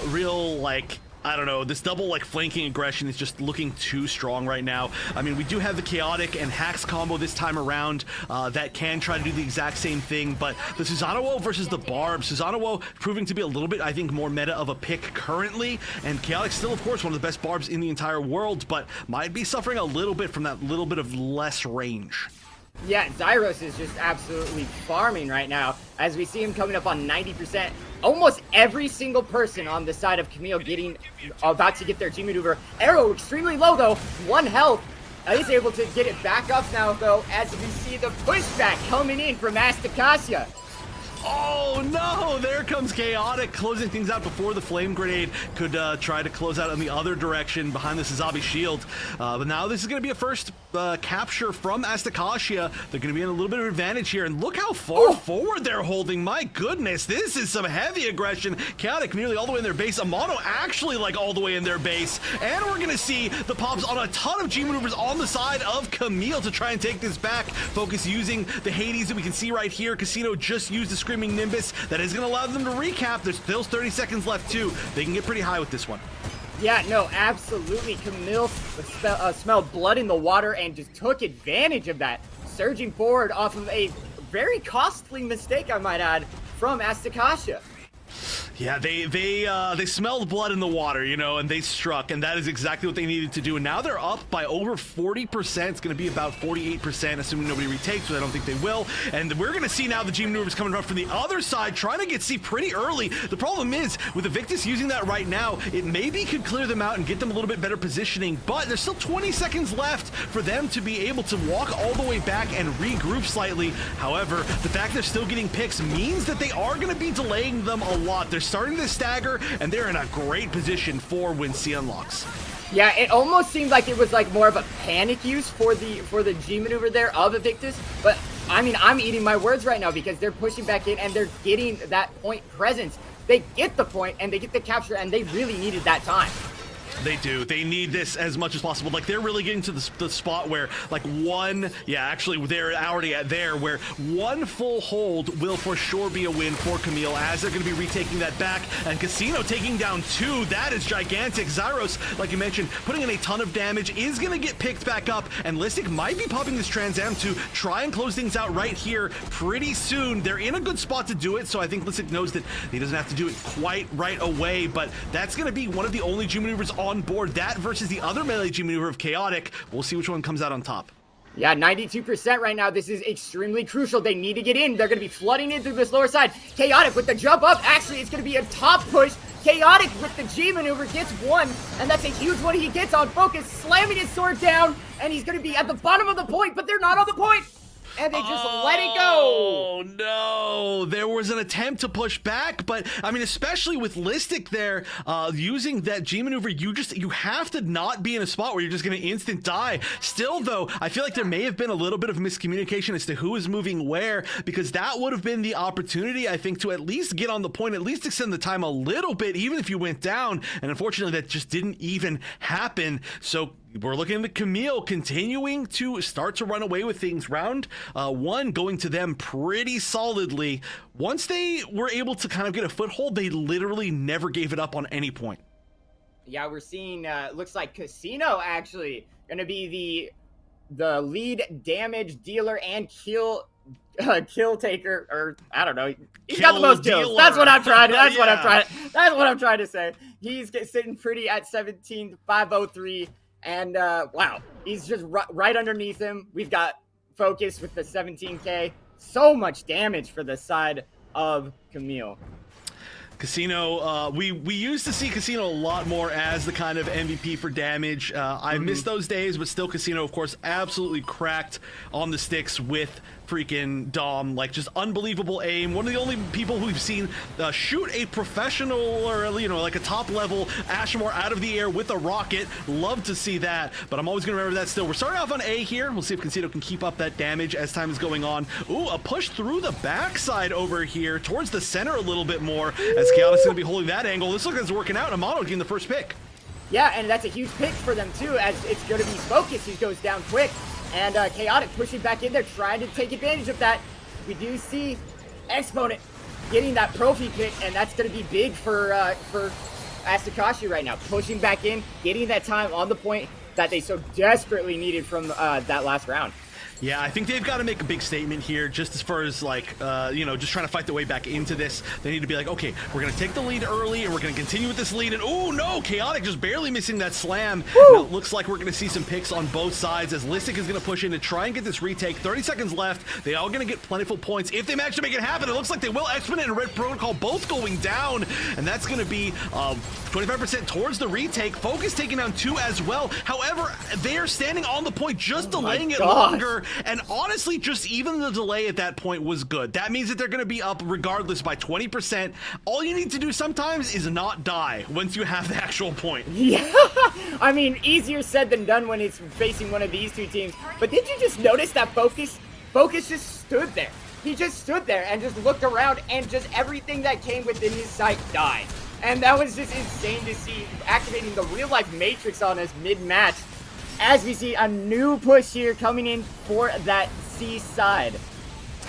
real, like, I don't know, this double like flanking aggression is just looking too strong right now. I mean, we do have the Chaotic and Hacks combo this time around that can try to do the exact same thing, but the Susanoo versus the Barb, Susanoo proving to be a little bit, I think, more meta of a pick currently, and Chaotic still, of course, one of the best Barbs in the entire world, but might be suffering a little bit from that little bit of less range. Yeah, Zyros is just absolutely farming right now, as we see him coming up on 90%. Almost every single person on the side of Kamille about to get their G maneuver. Arrow extremely low though, 1 health. He's able to get it back up now though, as we see the pushback coming in from Asticassia. Oh no, there comes Chaotic closing things out before the Flame Grenade could try to close out in the other direction behind the Sazabi shield. But now this is going to be a first capture from Asticassia. They're going to be in a little bit of advantage here, and look how far forward they're holding. My goodness, this is some heavy aggression. Chaotic nearly all the way in their base. Amano actually like all the way in their base, and we're going to see the pops on a ton of G maneuvers on the side of Kamille to try and take this back. Focus using the Hades that we can see right here. Casino just used the Screaming Nimbus. That is going to allow them to recap. There's still 30 seconds left too. They can get pretty high with this one. Yeah, no, absolutely. Kamille smelled blood in the water and just took advantage of that, surging forward off of a very costly mistake, I might add, from Asticassia. Yeah, they smelled blood in the water, you know, and they struck, and that is exactly what they needed to do. And now they're up by over 40%. It's going to be about 48%, assuming nobody retakes, but I don't think they will. And we're going to see now the G maneuvers coming up from the other side, trying to get C pretty early. The problem is, with the Victus using that right now, it maybe could clear them out and get them a little bit better positioning, but there's still 20 seconds left for them to be able to walk all the way back and regroup slightly. However, the fact they're still getting picks means that they are going to be delaying them a lot. They're starting to stagger, and they're in a great position for when C unlocks. Yeah, it almost seemed like it was like more of a panic use for the G maneuver there of Evictus, but I mean, I'm eating my words right now because they're pushing back in and they're getting that point presence. They get the point and they get the capture, and they really needed that time. They do. They need this as much as possible. Like, they're really getting to the spot where, like, actually, they're already at there, where 1 full hold will for sure be a win for Kamille, as they're going to be retaking that back. And Casino taking down 2. That is gigantic. Zyros, like you mentioned, putting in a ton of damage, is going to get picked back up. And Listic might be popping this Trans Am to try and close things out right here pretty soon. They're in a good spot to do it, so I think Listic knows that he doesn't have to do it quite right away. But that's going to be one of the only G maneuvers on board, that versus the other melee G maneuver of Chaotic. We'll see which one comes out on top. Yeah, 92% right now. This is extremely crucial. They need to get in. They're going to be flooding in through this lower side. Chaotic with the jump up. Actually, it's going to be a top push Chaotic with the G maneuver gets one, and that's a huge one he gets on focus, slamming his sword down, and he's going to be at the bottom of the point, but they're not on the point. And they just let it go. Oh, no. There was an attempt to push back, but, I mean, especially with Listic there, using that G maneuver, you have to not be in a spot where you're just going to instant die. Still, though, I feel like there may have been a little bit of miscommunication as to who is moving where, because that would have been the opportunity, I think, to at least get on the point, at least extend the time a little bit, even if you went down. And unfortunately, that just didn't even happen. So we're looking at Kamille continuing to start to run away with things. Round one going to them pretty solidly. Once they were able to kind of get a foothold, they literally never gave it up on any point. Yeah, we're seeing, looks like Casino actually going to be the lead damage dealer and kill taker, or I don't know. He's got the most kills. That's what I'm trying to. That's what I'm trying to say. He's sitting pretty at 17,503. And, wow, he's just right underneath him. We've got Focus with the 17K. So much damage for the side of Kamille. Casino, we used to see Casino a lot more as the kind of MVP for damage. I miss those days, but still Casino, of course, absolutely cracked on the sticks with freaking Dom. Like, just unbelievable aim. One of the only people who we've seen shoot a professional or, you know, like a top-level Ashmore out of the air with a rocket. Love to see that, but I'm always going to remember that still. We're starting off on A here. We'll see if Casino can keep up that damage as time is going on. Ooh, a push through the backside over here towards the center a little bit more, as Chaotic's going to be holding that angle. This looks like it's working out. Amano getting the first pick. Yeah, and that's a huge pick for them, too, as it's going to be Focus who goes down quick. And Chaotic pushing back in there, trying to take advantage of that. We do see Exponent getting that Profi pick, and that's going to be big for Asticassia right now. Pushing back in, getting that time on the point that they so desperately needed from that last round. Yeah, I think they've got to make a big statement here, just as far as, like, you know, just trying to fight their way back into this. They need to be like, okay, we're going to take the lead early, and we're going to continue with this lead. And, oh, no, Chaotic just barely missing that slam. Now, it looks like we're going to see some picks on both sides, as Listic is going to push in to try and get this retake. 30 seconds left. They are going to get plentiful points. If they manage to make it happen, it looks like they will. Exponent and Red Protocol both going down, and that's going to be 25% towards the retake. Focus taking down 2 as well. However, they are standing on the point, just delaying it longer. And honestly, just even the delay at that point was good. That means that they're going to be up regardless by 20%. All you need to do sometimes is not die once you have the actual point. Yeah, I mean, easier said than done when it's facing one of these two teams. But did you just notice that Focus just stood there? He just stood there and just looked around, and just everything that came within his sight died. And that was just insane to see, activating the real-life Matrix on us mid-match. As we see a new push here coming in for that C side.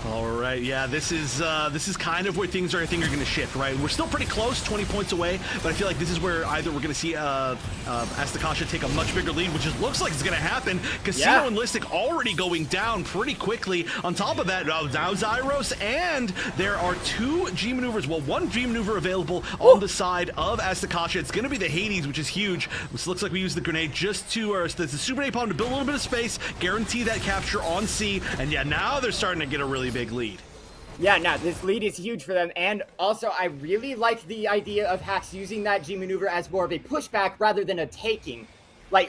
All right, yeah, this is kind of where things are, I think, are going to shift, right? We're still pretty close, 20 points away, but I feel like this is where either we're going to see Asticassia take a much bigger lead, which looks like it's going to happen. Casino and Listic already going down pretty quickly. On top of that, now Zyros, and there are 2 G maneuvers, well, 1 G maneuver available on the side of Asticassia. It's going to be the Hades, which is huge. This looks like we use the grenade just to, or the super napalm to build a little bit of space, guarantee that capture on C, and yeah, now they're starting to get a really big lead. Yeah, now this lead is huge for them, and also I really like the idea of Hax using that G maneuver as more of a pushback rather than a taking,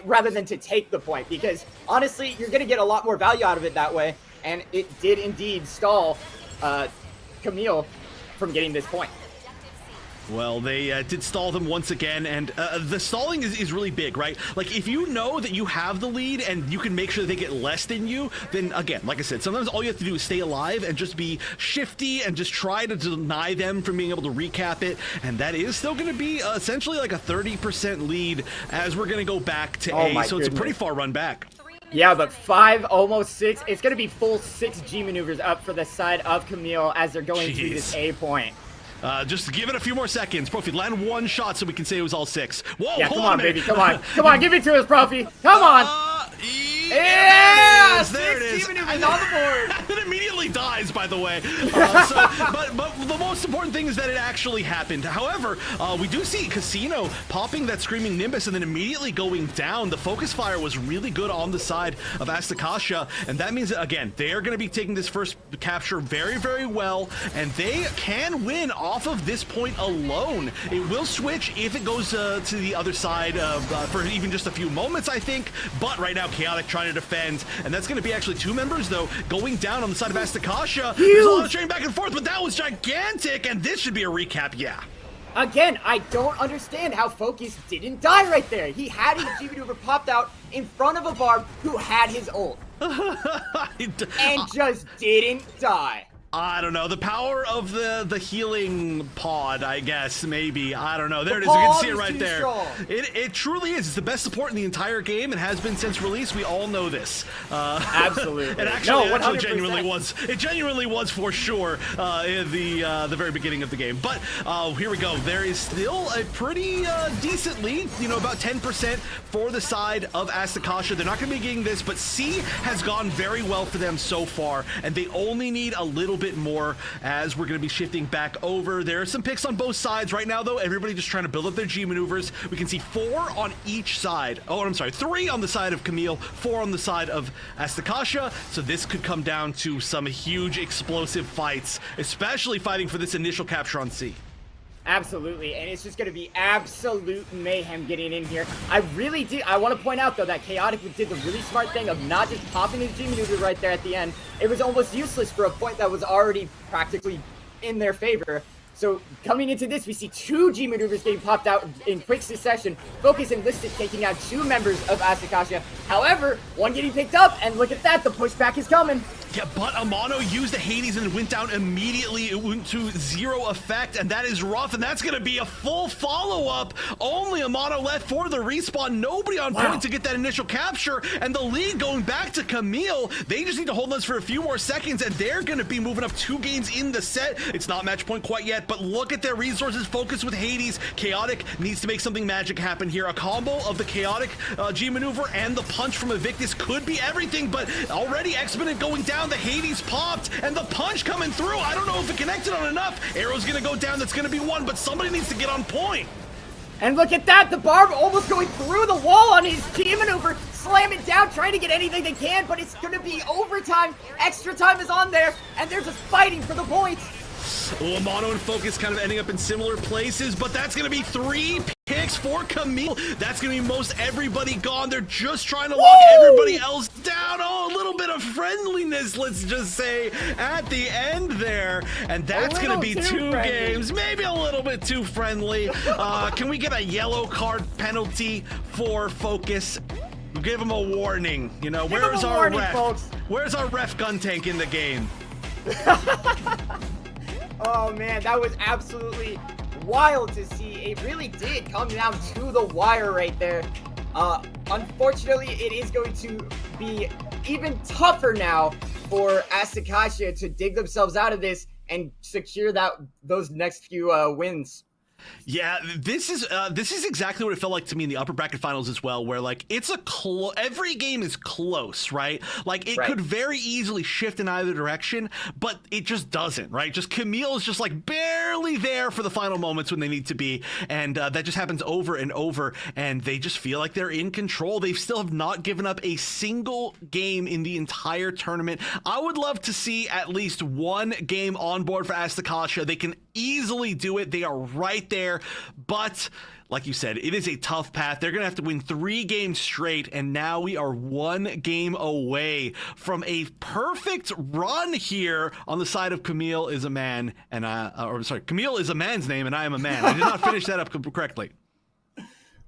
rather than to take the point, because honestly, you're going to get a lot more value out of it that way, and it did indeed stall Kamille from getting this point. Well, they did stall them once again, and the stalling is really big, right? Like, if you know that you have the lead and you can make sure that they get less than you, then again, like I said, sometimes all you have to do is stay alive and just be shifty and just try to deny them from being able to recap it, and that is still going to be essentially like a 30% lead as we're going to go back to A, so it's a pretty far run back. Yeah, but 5, almost 6, it's going to be full 6 G maneuvers up for the side of Kamille as they're going through this A point. Just give it a few more seconds. Profi, land 1 shot so we can say it was all 6. Whoa, yeah, hold come on, baby. Come on. Come on, give it to us, Profi. Come on. Yeah, There it is. Steven is on the board. It immediately dies, by the way. But the most important thing is that it actually happened. However, we do see Casino popping that Screaming Nimbus and then immediately going down. The focus fire was really good on the side of Asticassia, and that means that, again, they are going to be taking this first capture very, very well, and they can win off of this point alone. It will switch if it goes to the other side for even just a few moments, I think, but right now Chaotic trying to defend, and that's going to be actually 2 members, though, going down on the side of Asticassia. There's a lot of trading back and forth, but that was gigantic, and this should be a recap, yeah. Again, I don't understand how Focus didn't die right there. He had his G maneuver popped out in front of a Barb who had his ult. And just didn't die. I don't know. The power of the healing pod, I guess, maybe. I don't know. There it is. You can see it right there. It truly is. It's the best support in the entire game and has been since release. We all know this. Absolutely. It actually, no, actually genuinely was. It genuinely was for sure in the very beginning of the game. But here we go. There is still a pretty decent lead. You know, about 10% for the side of Asticassia. They're not going to be getting this, but C has gone very well for them so far, and they only need a little bit more as we're going to be shifting back over. There are some picks on both sides right now, though. Everybody just trying to build up their G maneuvers. We can see 4 on each side. Oh, I'm sorry, 3 on the side of Kamille, 4 on the side of Asticassia. So this could come down to some huge explosive fights, especially fighting for this initial capture on C. Absolutely, and it's just going to be absolute mayhem getting in here. I want to point out, though, that Chaotic did the really smart thing of not just popping his G maneuver right there at the end. It was almost useless for a point that was already practically in their favor. So coming into this, we see 2 G maneuvers getting popped out in quick succession. Focus and Listed taking out 2 members of Asticassia. However, 1 getting picked up, and look at that, the pushback is coming. Yeah, but Amano used the Hades and went down immediately. It went to 0 effect, and that is rough, and that's going to be a full follow-up. Only Amano left for the respawn. Nobody on point to get that initial capture, and the lead going back to Kamille. They just need to hold this for a few more seconds, and they're going to be moving up 2 games in the set. It's not match point quite yet, but look at their resources. Focus with Hades. Chaotic needs to make something magic happen here. A combo of the Chaotic G maneuver and the punch from Evictus could be everything, but already Exponent going down. The Hades popped, and the punch coming through. I don't know if it connected on enough. Arrow's gonna go down. That's gonna be 1, but somebody needs to get on point. And look at that, the Barb almost going through the wall on his G maneuver, slam it down, trying to get anything they can, but it's gonna be overtime. Extra time is on there, and they're just fighting for the points. Amano and Focus kind of ending up in similar places, but that's going to be 3 picks for Kamille. That's going to be most everybody gone. They're just trying to lock everybody else down. Oh, a little bit of friendliness, let's just say, at the end there. And that's going to be 2 games, maybe a little bit too friendly. Can we get a yellow card penalty for Focus? Give him a warning. You know, where's our ref? Folks. Where's our ref gun tank in the game? Oh man, that was absolutely wild to see. It really did come down to the wire right there. Unfortunately, it is going to be even tougher now for Asticassia to dig themselves out of this and secure those next few wins. Yeah, this is exactly what it felt like to me in the upper bracket finals as well, where like it's every game is close, right? Like it could very easily shift in either direction, but it just doesn't, right? Just Kamille is just like barely there for the final moments when they need to be, and that just happens over and over, and they just feel like they're in control. They still have not given up a single game in the entire tournament. I would love to see at least 1 game on board for Asticassia. They can easily do it. They are right there, but like you said, it is a tough path. They're gonna have to win 3 games straight, and now we are 1 game away from a perfect run here on the side of Kamille is a man, and Kamille is a man's name, and I am a man. I did not finish that up correctly.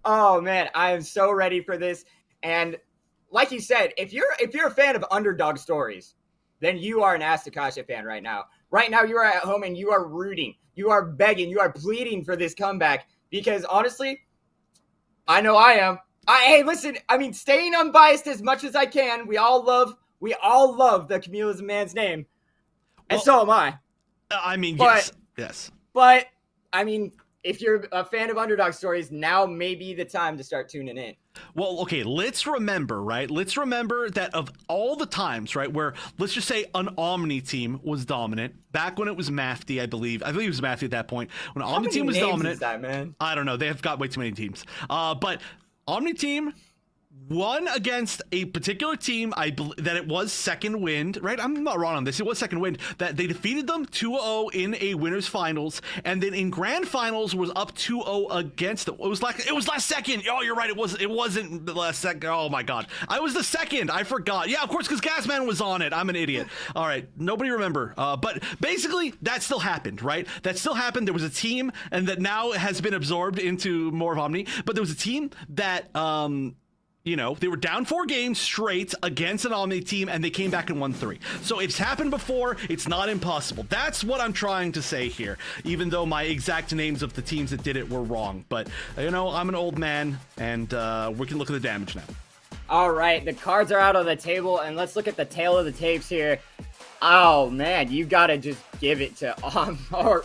Oh man, I am so ready for this. And like you said, if you're a fan of underdog stories, then you are an Asticassia fan right now. Right now, you are at home and you are rooting, you are begging, you are pleading for this comeback. Because honestly, I know I am. Hey, listen, I mean, staying unbiased as much as I can. We all love the Kamille is a man's name, and so am I. I mean, yes. But I mean, if you're a fan of underdog stories, now may be the time to start tuning in. Well, okay, let's remember, right? Let's remember that of all the times, right, where let's just say an Omni team was dominant, back when it was Mafty, I believe it was Mafty at that point, when How Omni many team was names dominant. is that, man? I don't know, they have got way too many teams. But Omni team won against a particular team, that it was Second Wind, right? I'm not wrong on this. It was Second Wind, that they defeated them 2-0 in a winners finals, and then in grand finals was up 2-0 against them. It was last second. Oh, you're right. It wasn't the last second. Oh my God, I was the second. I forgot. Yeah, of course, because Gasman was on it. I'm an idiot. All right, nobody remember. But basically, that still happened, right? That still happened. There was a team, and that now has been absorbed into more of Omni. But there was a team that they were down 4 games straight against an Omni team, and they came back and won 3. So it's happened before. It's not impossible. That's what I'm trying to say here, even though my exact names of the teams that did it were wrong. But, I'm an old man, and we can look at the damage now. All right, the cards are out on the table, and let's look at the tail of the tapes here. Oh, man, you got to just give it to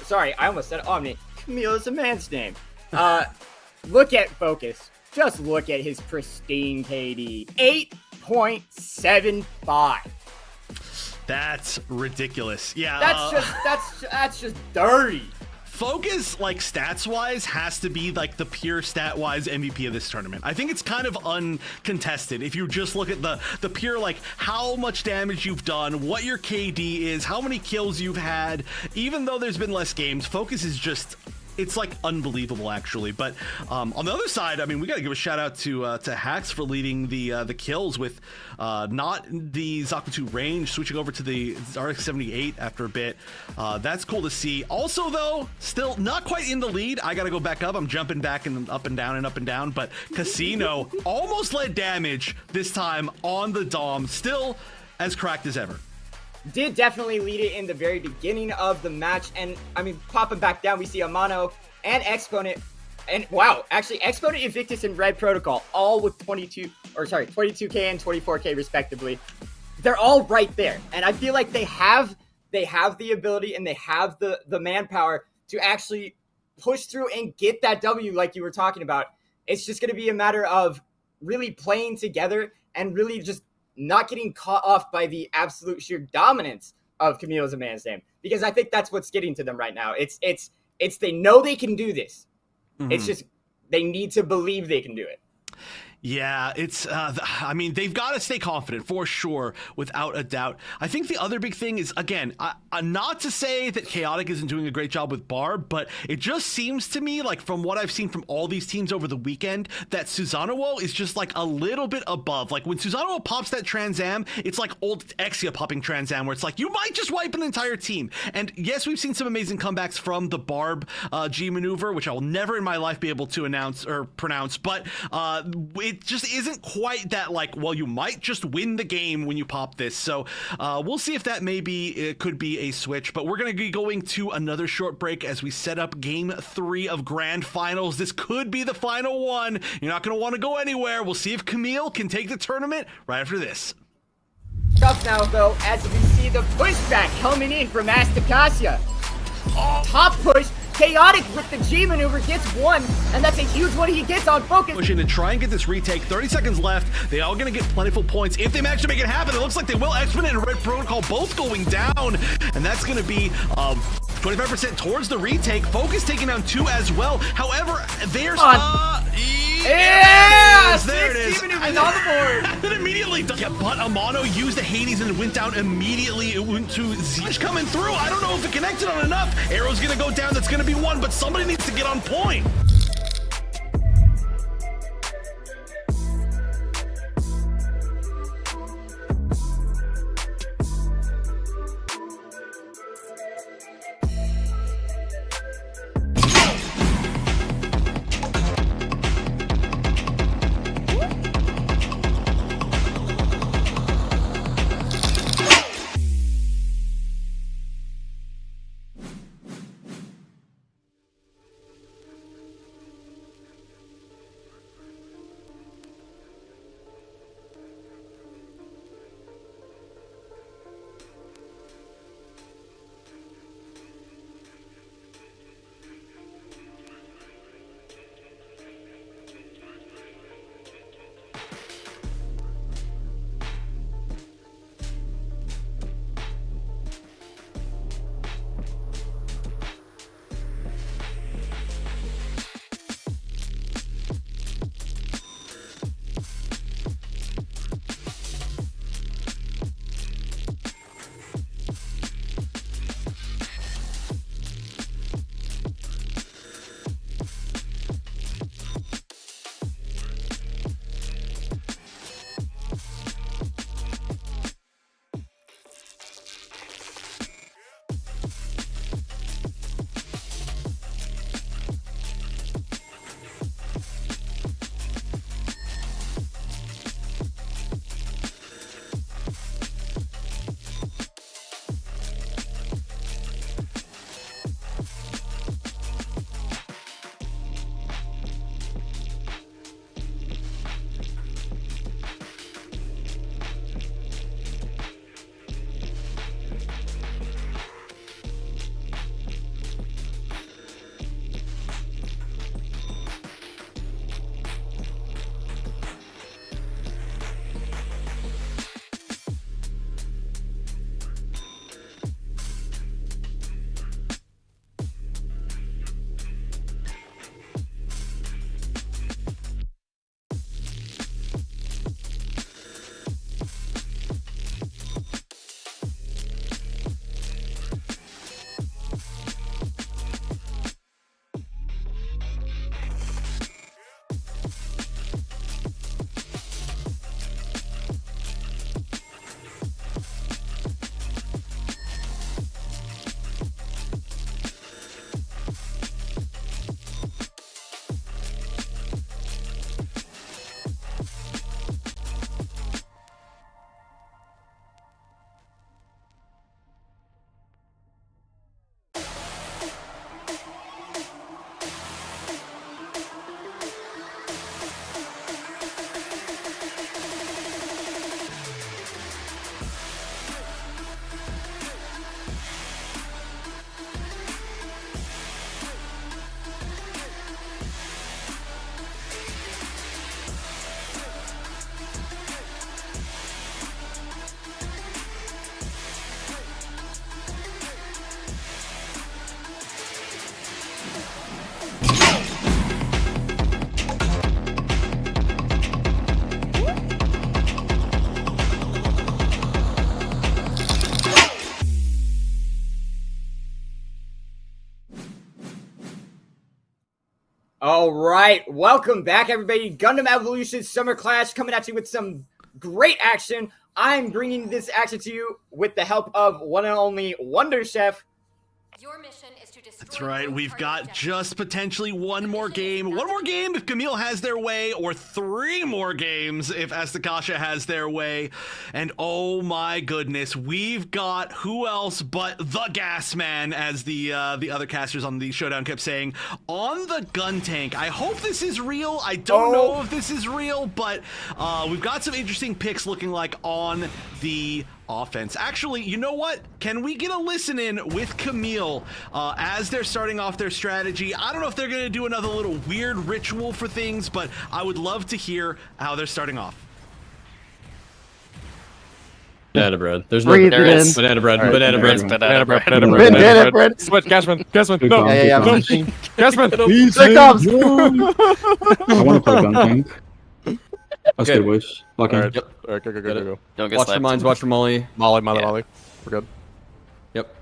sorry, I almost said Omni. Kamille is a man's name. Look at Focus. Just look at his pristine KD. 8.75. That's ridiculous. Yeah. That's just dirty. Focus, like, stats-wise, has to be, like, the pure stat-wise MVP of this tournament. I think it's kind of uncontested if you just look at the pure, like, how much damage you've done, what your KD is, how many kills you've had. Even though there's been less games, Focus is just... it's like unbelievable, actually. But on the other side, I mean, we got to give a shout out to Hax for leading the kills with not the Zakutu range, switching over to the RX-78 after a bit. That's cool to see. Also, though, still not quite in the lead. I got to go back up. I'm jumping back and up and down and up and down. But Casino almost led damage this time on the Dom. Still as cracked as ever. Did definitely lead it in the very beginning of the match, and I mean, popping back down, we see Amano and Exponent, and wow, actually Exponent, Invictus, and Red Protocol, all with 22k and 24k respectively. They're all right there, and I feel like they have the ability and they have the manpower to actually push through and get that W like you were talking about. It's just going to be a matter of really playing together and really just not getting caught off by the absolute sheer dominance of Kamille as a man's name, because I think that's what's getting to them right now. It's they know they can do this. Mm-hmm. It's just they need to believe they can do it. Yeah, it's, I mean, they've got to stay confident for sure, without a doubt. I think the other big thing is, again, not to say that Chaotic isn't doing a great job with Barb, but it just seems to me, like, from what I've seen from all these teams over the weekend, that Susanoo is just, like, a little bit above. Like, when Susanoo pops that Trans Am, it's like old Exia popping Trans Am, where it's like, you might just wipe an entire team. And yes, we've seen some amazing comebacks from the Barb G maneuver, which I will never in my life be able to announce or pronounce, but it just isn't quite that, like, well, you might just win the game when you pop this. So we'll see if that it could be a switch, but we're going to be going to another short break as we set up game 3 of grand finals. This could be the final one. You're not going to want to go anywhere. We'll see if Kamille can take the tournament right after this. Tough now, though, as we see the pushback coming in from Asticassia. Top push. Chaotic with the G maneuver gets 1, and that's a huge one he gets on Focus. Push in to try and get this retake. 30 seconds left. They all going to get plentiful points. If they manage to make it happen, it looks like they will. Exponent and Red Protocol both going down, and that's going to be 25% towards the retake. Focus taking down 2 as well. However, there's yes, there it is. G maneuvers on the board. And then immediately, yeah, but Amano used the Hades and it went down immediately. It went to Zesh coming through. I don't know if it connected on enough. Arrow's going to go down. That's going to be 1, but somebody needs to get on point. All right, welcome back, everybody. Gundam Evolution Summer Clash coming at you with some great action. I'm bringing this action to you with the help of one and only Wonder Chef. Your mission is to destroy. That's right. We've got objective. just potentially one more game. One more game if Kamille has their way, or 3 more games if Asticassia has their way. And oh my goodness, we've got who else but the Gas Man, as the other casters on the showdown kept saying, on the gun tank. I hope this is real. I don't know if this is real, but we've got some interesting picks looking like on the offense. Actually, you know what? Can we get a listen in with Kamille as they're starting off their strategy? I don't know if they're going to do another little weird ritual for things, but I would love to hear how they're starting off. Banana bread. There's no Breathe it in. banana bread. Right, Banana bread. banana bread. Banana bread. Switch, Gasman. Gasman. No. Yeah. No. Gasman. There comes. I want to play gun tank. That's Okay. good, boys. Lock in. Alright, yep. Alright, go. Don't get Watch for slapped. mines, watch for Molly. Molly. We're good. Yep.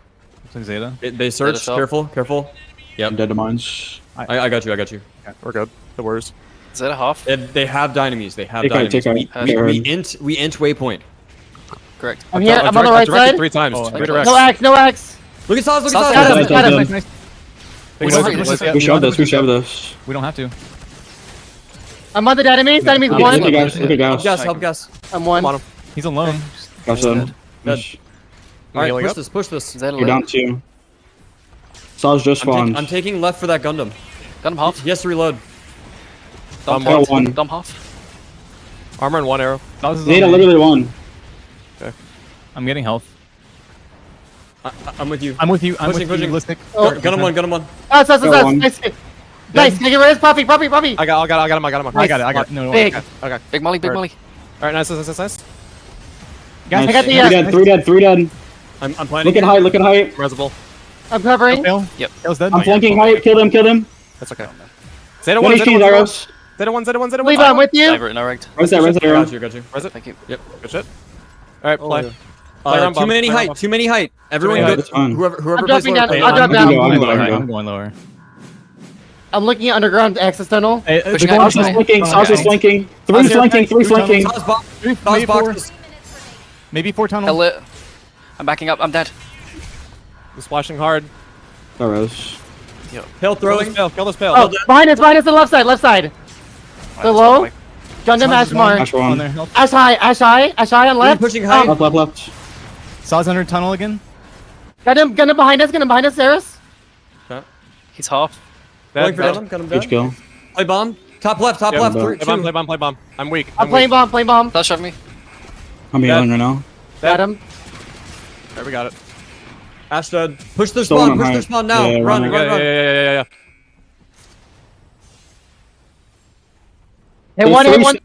Zeta. They search. Zeta Careful. I'm Yep. dead to mines. I got you. We're good. The worst. Is that a half? They have dynamies. They have Take out, dynamies. take out. We int waypoint. Correct. I'm here. I'm on the right Directed side. 3 times. Oh, Redirect. No axe. No axe. Look at Saz. Look Saz at Got Saz. him. Got him. Nice. Look at Saz. We shove this. We don't have to. I'm on the dynamite. Dynamite Look one. at gas, look at Help gas. gas. Help gas. I'm one. Come on him. He's alone. Gas them. Dead. Alright, Healing push up. this. Push this. Is that a You're down 2. Saz just spawned. I'm taking left for that Gundam. Gun him half. He has to reload. Dump Got half. one. Dump half. Armor and 1 arrow. Zeta literally won. I'm getting health. I'm with you. I'm with you. I'm Pushing, with pushing. you. Listic. Oh. Gun him 1. That's Got one. nice. Nice. Can I get rid of this? Poppy. I got him. Nice. I got it. No. Big. Okay. Big Molly. Big Alright. Molly. Alright, nice. Guys, I got the, 3 dead, 3 dead. I'm planning. Look at height. Reservoir. I'm covering. Fail. Yep. Fail's dead. I'm flanking height. Kill him. That's okay. Zeta 1 1, HP arrows. Zeta 1. Leave. I'm with you. Diver. No rigged. Res that, Got arrow. you. Res it. Thank you. Yep. Good shit. Alright, play. yeah. Play around Too bomb. many Play around height. bomb. Too many height. Everyone Yeah, go. that's fine. Whoever I'm plays dropping lower, down. play I'll drop down. I'm going I'm down. going lower. I'm looking at underground access tunnel. Hey, Pushing the out. Saz is corner's flanking. fine. Saz is flanking. 3 Saz here, flanking. 3 3 tunnels. flanking. Saz box. Maybe Saz 4. boxes. Maybe 4 tunnels. Hell it. I'm backing up. I'm dead. He's splashing hard. Arrows. Hill throwing. Kill this pale. Oh, behind us on the left side. The low. Gundam Saz is one. Ashmar. Ash On one. there. Help. Ash high on left. Pushing high. Left. Saw's under tunnel again. Gundam behind us, Saris. He's half. Going for Gundam. Got him Huge dead. kill. Play bomb. Top left. Yeah, Three, play two. Play bomb. I'm weak. I'm playing bomb. Flash of me. I'm healing right now. Got him. There, we got it. Ash dead. Push their Still spawn. on Push high. their spawn now. Yeah, Run. run. Yeah. Hey, There's 1 three hit, 1.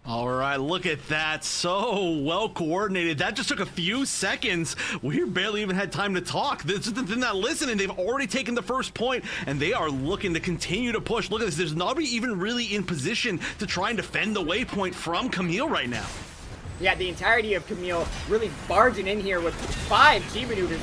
All right, look at that. So well coordinated. That just took a few seconds. We barely even had time to talk. This is the thing that listening. They've already taken the first point, and they are looking to continue to push. Look at this. There's nobody even really in position to try and defend the waypoint from Kamille right now. Yeah, the entirety of Kamille really barging in here with 5 G maneuvers.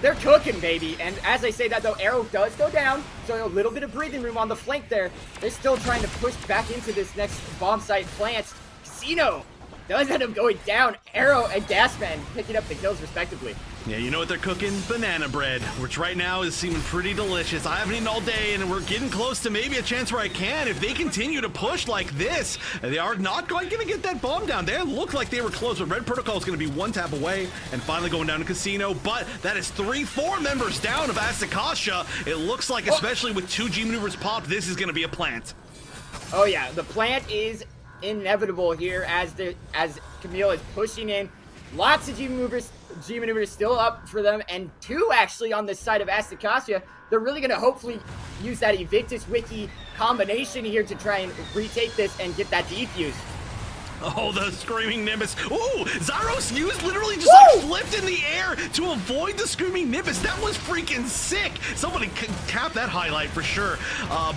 They're cooking, baby. And as I say that, though, arrow does go down, so a little bit of breathing room on the flank there. They're still trying to push back into this next bomb site plant. Casino does end up going down. Arrow and Gasman picking up the kills respectively. Yeah, you know what they're cooking? Banana bread, which right now is seeming pretty delicious. I haven't eaten all day, and we're getting close to maybe a chance where I can. If they continue to push like this, they are not quite going to get that bomb down. They look like they were close, but Red Protocol is going to be 1 tap away and finally going down to Casino. But that is 4 members down of Asticassia. It looks like, especially with 2 G maneuvers popped, this is going to be a plant. Oh yeah, the plant is inevitable here as Kamille is pushing in. Lots of G maneuvers still up for them, and 2 actually on the side of Asticassia. They're really going to hopefully use that Evictus Wiki combination here to try and retake this and get that defuse. Oh, the Screaming Nimbus. Ooh, Zyros used literally just like flipped in the air to avoid the Screaming Nimbus. That was freaking sick. Somebody cap that highlight for sure.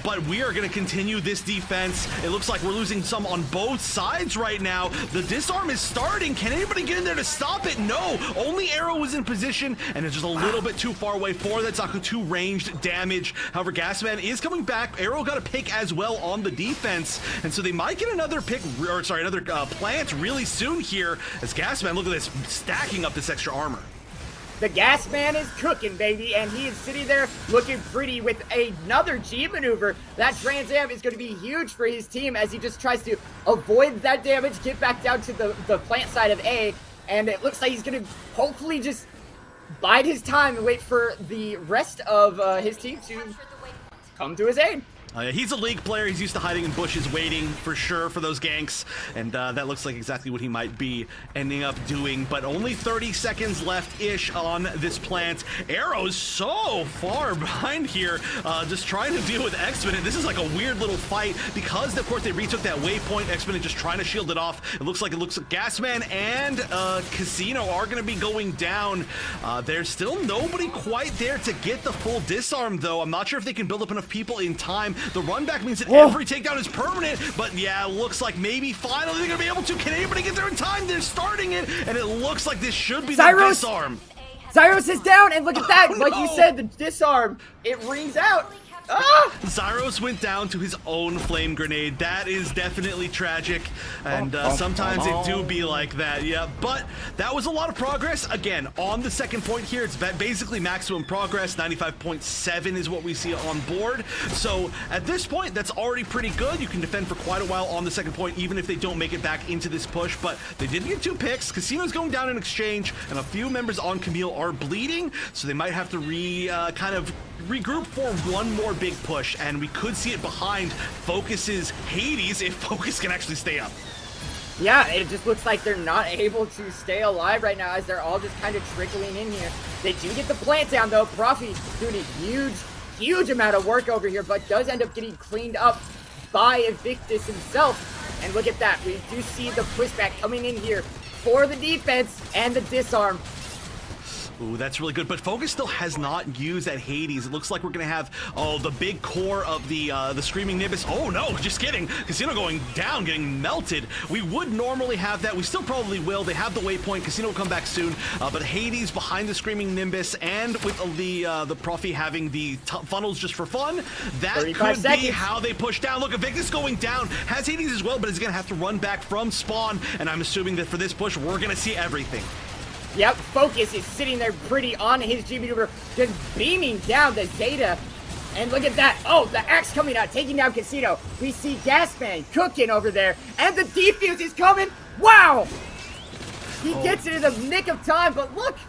But we are going to continue this defense. It looks like we're losing some on both sides right now. The disarm is starting. Can anybody get in there to stop it? No. Only Arrow was in position, and it's just a little bit too far away for that Zaku 2 ranged damage. However, Gasman is coming back. Arrow got a pick as well on the defense, and so they might get another pick, or sorry, another plant really soon here as Gasman, look at this, stacking up this extra armor. The Gas Man is cooking, baby, and he is sitting there looking pretty with another G maneuver. That Trans Am is going to be huge for his team as he just tries to avoid that damage, get back down to the plant side of A, and it looks like he's going to hopefully just bide his time and wait for the rest of his team to come to his aid. He's a League player. He's used to hiding in bushes, waiting for sure for those ganks, and that looks like exactly what he might be ending up doing. But only 30 seconds left-ish on this plant. Arrow's so far behind here, just trying to deal with Exponent. This is like a weird little fight because, of course, they retook that waypoint. Exponent just trying to shield it off. It looks like Gasman and Casino are going to be going down. There's still nobody quite there to get the full disarm, though. I'm not sure if they can build up enough people in time. The run back means that every takedown is permanent, but yeah, it looks like maybe finally they're gonna be able to. Can anybody get there in time? They're starting it, and it looks like this should be the disarm. Zyros is down, and look at that. Like you said, the disarm, it rings out. Zyros went down to his own flame grenade. That is definitely tragic, and sometimes it do be like that, yeah. But that was a lot of progress. Again, on the second point here, it's basically maximum progress. 95.7 is what we see on board. So at this point, that's already pretty good. You can defend for quite a while on the second point, even if they don't make it back into this push. But they did get 2 picks. Casino's going down in exchange, and a few members on Kamille are bleeding, so they might have to kind of regroup for one more big push, and we could see it behind Focus's Hades if Focus can actually stay up. Yeah, it just looks like they're not able to stay alive right now as they're all just kind of trickling in here. They do get the plant down, though. Profi doing a huge amount of work over here, but does end up getting cleaned up by Invictus himself. And look at that. We do see the pushback coming in here for the defense and the disarm. Ooh, that's really good, but Focus still has not used that Hades. It looks like we're gonna have, the big core of the Screaming Nimbus. Oh no, just kidding. Casino going down, getting melted. We would normally have that. We still probably will. They have the waypoint. Casino will come back soon, but Hades behind the Screaming Nimbus, and with the Profi having the funnels just for fun, that could be how they push down. Look, Invictus going down, has Hades as well, but is gonna have to run back from spawn, and I'm assuming that for this push, we're gonna see everything. Yep, Focus is sitting there pretty on his G maneuver, just beaming down the Zeta. And look at that. Oh, the axe coming out, taking down Casino. We see Gasman cooking over there, and the defuse is coming. Wow! He gets it in the nick of time, but look!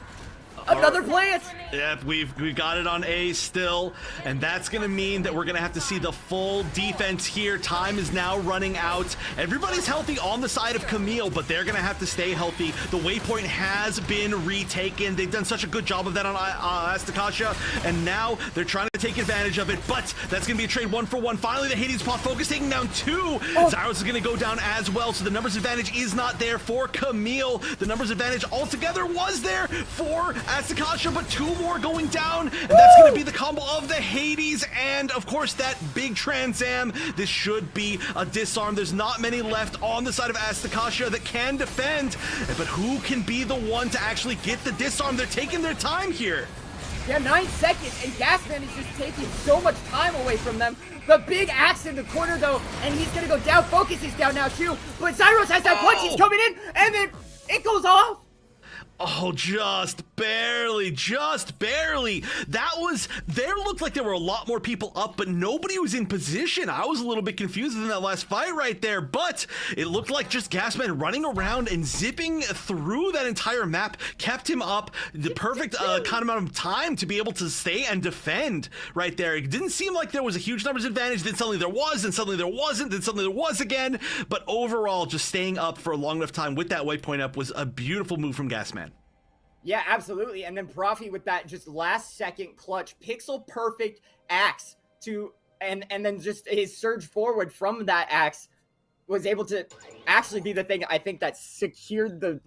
Another plant! Yep, we've got it on A still, and that's gonna mean that we're gonna have to see the full defense here. Time is now running out. Everybody's healthy on the side of Kamille, but they're gonna have to stay healthy. The waypoint has been retaken. They've done such a good job of that on Asticassia, and now they're trying to take advantage of it, but that's gonna be a trade 1-for-1. Finally, the Hades pop. Focus taking down 2. Zyros is gonna go down as well, so the numbers advantage is not there for Kamille. The numbers advantage altogether was there for Asticassia, but 2 more going down, and that's going to be the combo of the Hades and, of course, that big Trans Am. This should be a disarm. There's not many left on the side of Asticassia that can defend, but who can be the one to actually get the disarm? They're taking their time here. Yeah, 9 seconds, and Gasman is just taking so much time away from them. The big axe in the corner, though, and he's going to go down. Focus is down now, too, but Zyros has that punch. He's coming in, and then it goes off. Oh, just barely. There looked like there were a lot more people up, but nobody was in position. I was a little bit confused in that last fight right there, but it looked like just Gasman running around and zipping through that entire map kept him up. The perfect kind of amount of time to be able to stay and defend right there. It didn't seem like there was a huge numbers advantage. Then suddenly there was, then suddenly there wasn't, then suddenly there was again. But overall, just staying up for a long enough time with that waypoint up was a beautiful move from Gasman. Yeah, absolutely. And then Profi with that just last second clutch pixel perfect axe to and then just his surge forward from that axe was able to actually be the thing I think that secured the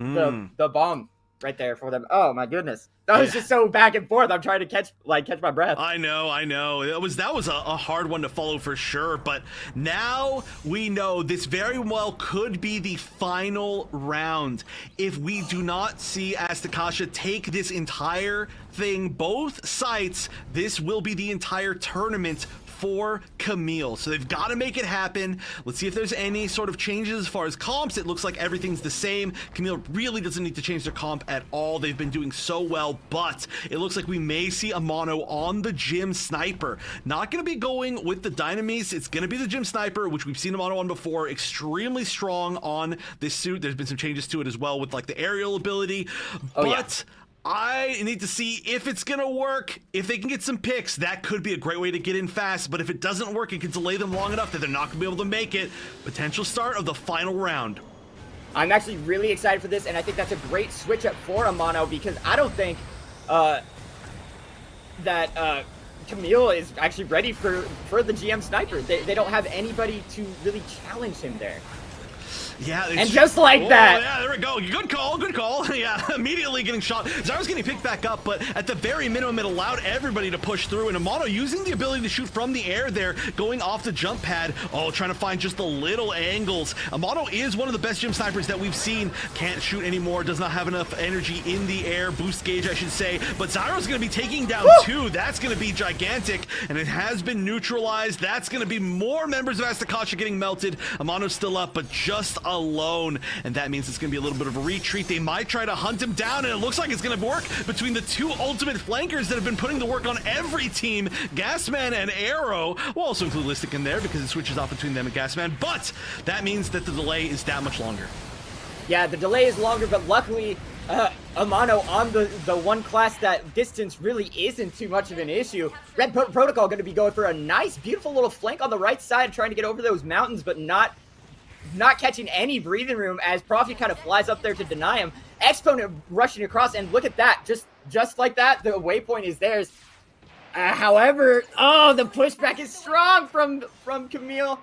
bomb right there for them. Oh my goodness, that was just so back and forth. I'm trying to catch my breath. I know. That was a hard one to follow for sure. But now we know this very well could be the final round. If we do not see Asticassia take this entire thing, both sites, this will be the entire tournament for Kamille. So they've got to make it happen. Let's see if there's any sort of changes as far as comps. It looks like everything's the same. Kamille really doesn't need to change their comp at all. They've been doing so well, but it looks like we may see a mono on the Gym Sniper. Not going to be going with the Dynamis. It's going to be the Gym Sniper, which we've seen a mono on before. Extremely strong on this suit. There's been some changes to it as well with like the aerial ability, but I need to see if it's going to work. If they can get some picks, that could be a great way to get in fast. But if it doesn't work, it can delay them long enough that they're not going to be able to make it. Potential start of the final round. I'm actually really excited for this, and I think that's a great switch up for a mono because I don't think that Kamille is actually ready for the GM Sniper. They don't have anybody to really challenge him there. Yeah, and just like that. Yeah, there we go. Good call. Yeah, immediately getting shot. Zyro's getting picked back up, but at the very minimum, it allowed everybody to push through. And Amano using the ability to shoot from the air there, going off the jump pad. Oh, trying to find just the little angles. Amano is one of the best Gym Snipers that we've seen. Can't shoot anymore. Does not have enough energy in the air. Boost gauge, I should say. But Zyro's going to be taking down two. That's going to be gigantic. And it has been neutralized. That's going to be more members of Asticassia getting melted. Amano's still up, but just alone, and that means it's going to be a little bit of a retreat. They might try to hunt him down, and it looks like it's going to work between the two ultimate flankers that have been putting the work on every team, Gasman and Arrow. We'll also include Listic in there because it switches off between them and Gasman, but that means that the delay is that much longer. Yeah, the delay is longer, but luckily Amano on the one class that distance really isn't too much of an issue. Red Protocol going to be going for a nice, beautiful little flank on the right side, trying to get over those mountains, but not catching any breathing room as Profi kind of flies up there to deny him. Exponent rushing across, and look at that. Just like that, the waypoint is theirs. However, the pushback is strong from Kamille.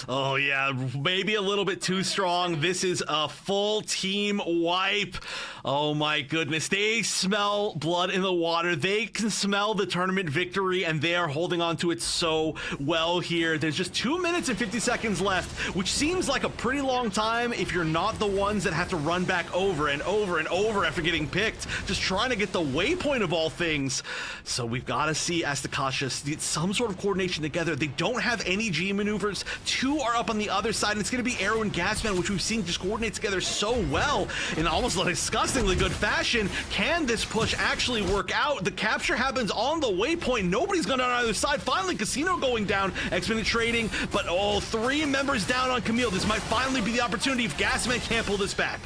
Oh yeah, maybe a little bit too strong. This is a full team wipe. Oh my goodness. They smell blood in the water. They can smell the tournament victory, and they are holding on to it so well here. There's just 2 minutes and 50 seconds left, which seems like a pretty long time if you're not the ones that have to run back over and over and over after getting picked, just trying to get the waypoint of all things. So we've got to see Asticassia get some sort of coordination together. They don't have any G maneuvers. Two are up on the other side, and it's going to be Arrow and Gasman, which we've seen just coordinate together so well in almost a disgustingly good fashion. Can this push actually work out? The capture happens on the waypoint. Nobody's gone on either side. Finally, Casino going down, Exponent trading, but 3 members down on Kamille. This might finally be the opportunity if Gasman can't pull this back.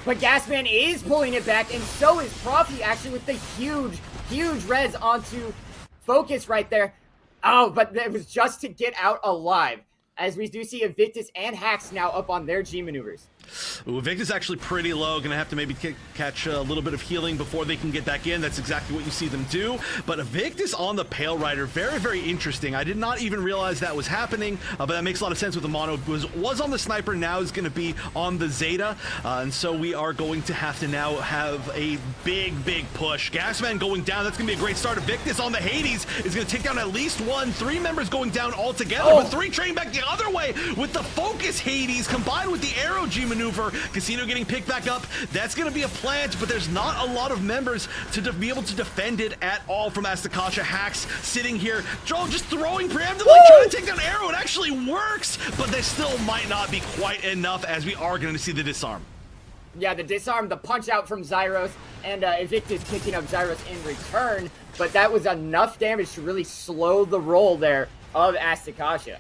But Gasman is pulling it back, and so is Profi actually with the huge res onto Focus right there. Oh, but that was just to get out alive, as we do see Invictus and Hax now up on their G maneuvers. Ooh, Invictus actually pretty low. Gonna have to maybe catch a little bit of healing before they can get back in. That's exactly what you see them do. But Invictus on the Pale Rider, very, very interesting. I did not even realize that was happening, but that makes a lot of sense with the mono. Was on the Sniper, now is gonna be on the Zeta. And so we are going to have have a big push. Gasman going down, that's gonna be a great start. Invictus on the Hades is gonna take down at least 1. 3 members going down altogether, but 3 trading back the other way with the Focus Hades combined with the Arrow G maneuver. Casino getting picked back up. That's going to be a plant, but there's not a lot of members to be able to defend it at all from Asticassia. Hax sitting here, Joel just throwing preemptively, trying to take down Arrow. It actually works, but there still might not be quite enough, as we are going to see the disarm. Yeah, the disarm, the punch out from Zyros, and Invictus picking up Zyros in return, but that was enough damage to really slow the roll there of Asticassia.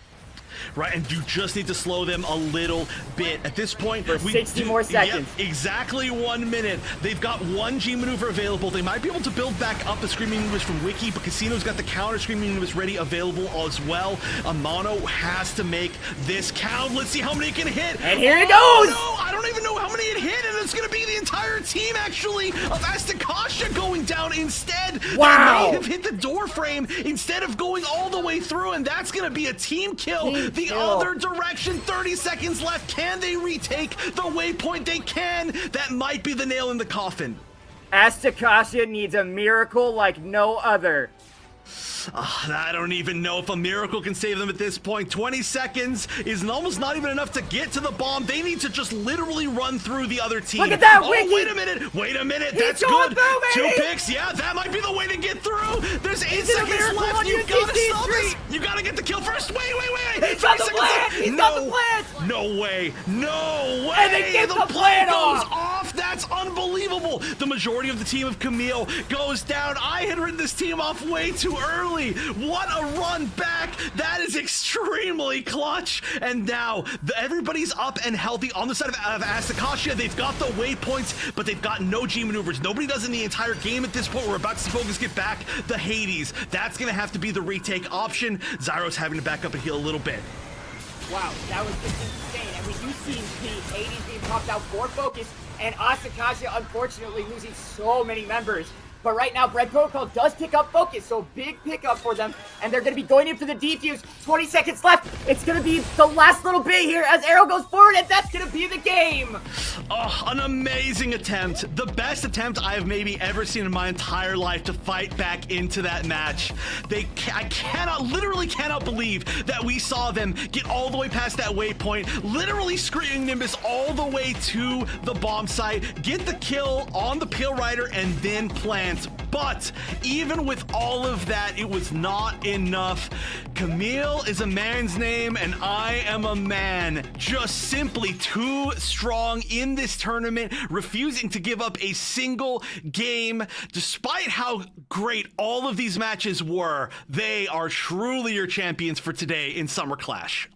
Right, and you just need to slow them a little bit. At this point, for 60 more seconds. Yep, exactly 1 minute. They've got 1 G maneuver available. They might be able to build back up the Screaming Maneuvers from Wiki, but Casino's got the counter Screaming Maneuvers ready, available as well. Amano has to make this count. Let's see how many it can hit. And here it goes! No, I don't even know how many it hit, and it's going to be the entire team, actually, of Asticassia going down instead. Wow. They may have hit the door frame instead of going all the way through, and that's going to be a team kill. The other direction, 30 seconds left. Can they retake the waypoint? They can. That might be the nail in the coffin. Asticassia needs a miracle like no other. I don't even know if a miracle can save them at this point. 20 seconds is almost not even enough to get to the bomb. They need to just literally run through the other team. Look at that, Oh, Wiki! wait a minute. He's That's going good. through, 2 baby! picks. Yeah, that might be the way to get through. There's 8 it a seconds miracle left. on You UTC gotta stop this. Street? You gotta get the kill first. Wait. He's got the plant! He's got the plant! No way. No way. And they get the plant goes off. That's unbelievable. The majority of the team of Kamille goes down. I had written this team off way too early. What a run back. That is extremely clutch. And now everybody's up and healthy on the side of Asticassia. They've got the waypoints, but they've got no G maneuvers. Nobody does in the entire game at this point. We're about to see Focus get back the Hades. That's going to have to be the retake option. Zyro's having to back up and heal a little bit. Wow, that was just insane. And we do see the Hades being popped out for Focus, and Asticassia unfortunately losing so many members. But right now, Bread Protocol does pick up Focus, so big pickup for them. And they're going to be going in for the defuse. 20 seconds left. It's going to be the last little bit here as Arrow goes forward, and that's going to be the game. Oh, an amazing attempt. The best attempt I have maybe ever seen in my entire life to fight back into that match. I literally cannot believe that we saw them get all the way past that waypoint, literally screaming Nimbus all the way to the bomb site, get the kill on the Peel Rider, and then plant. But even with all of that, it was not enough. Kamille is a man's name, and I am a man. Just simply too strong in this tournament, refusing to give up a single game. Despite how great all of these matches were, they are truly your champions for today in Summer Clash.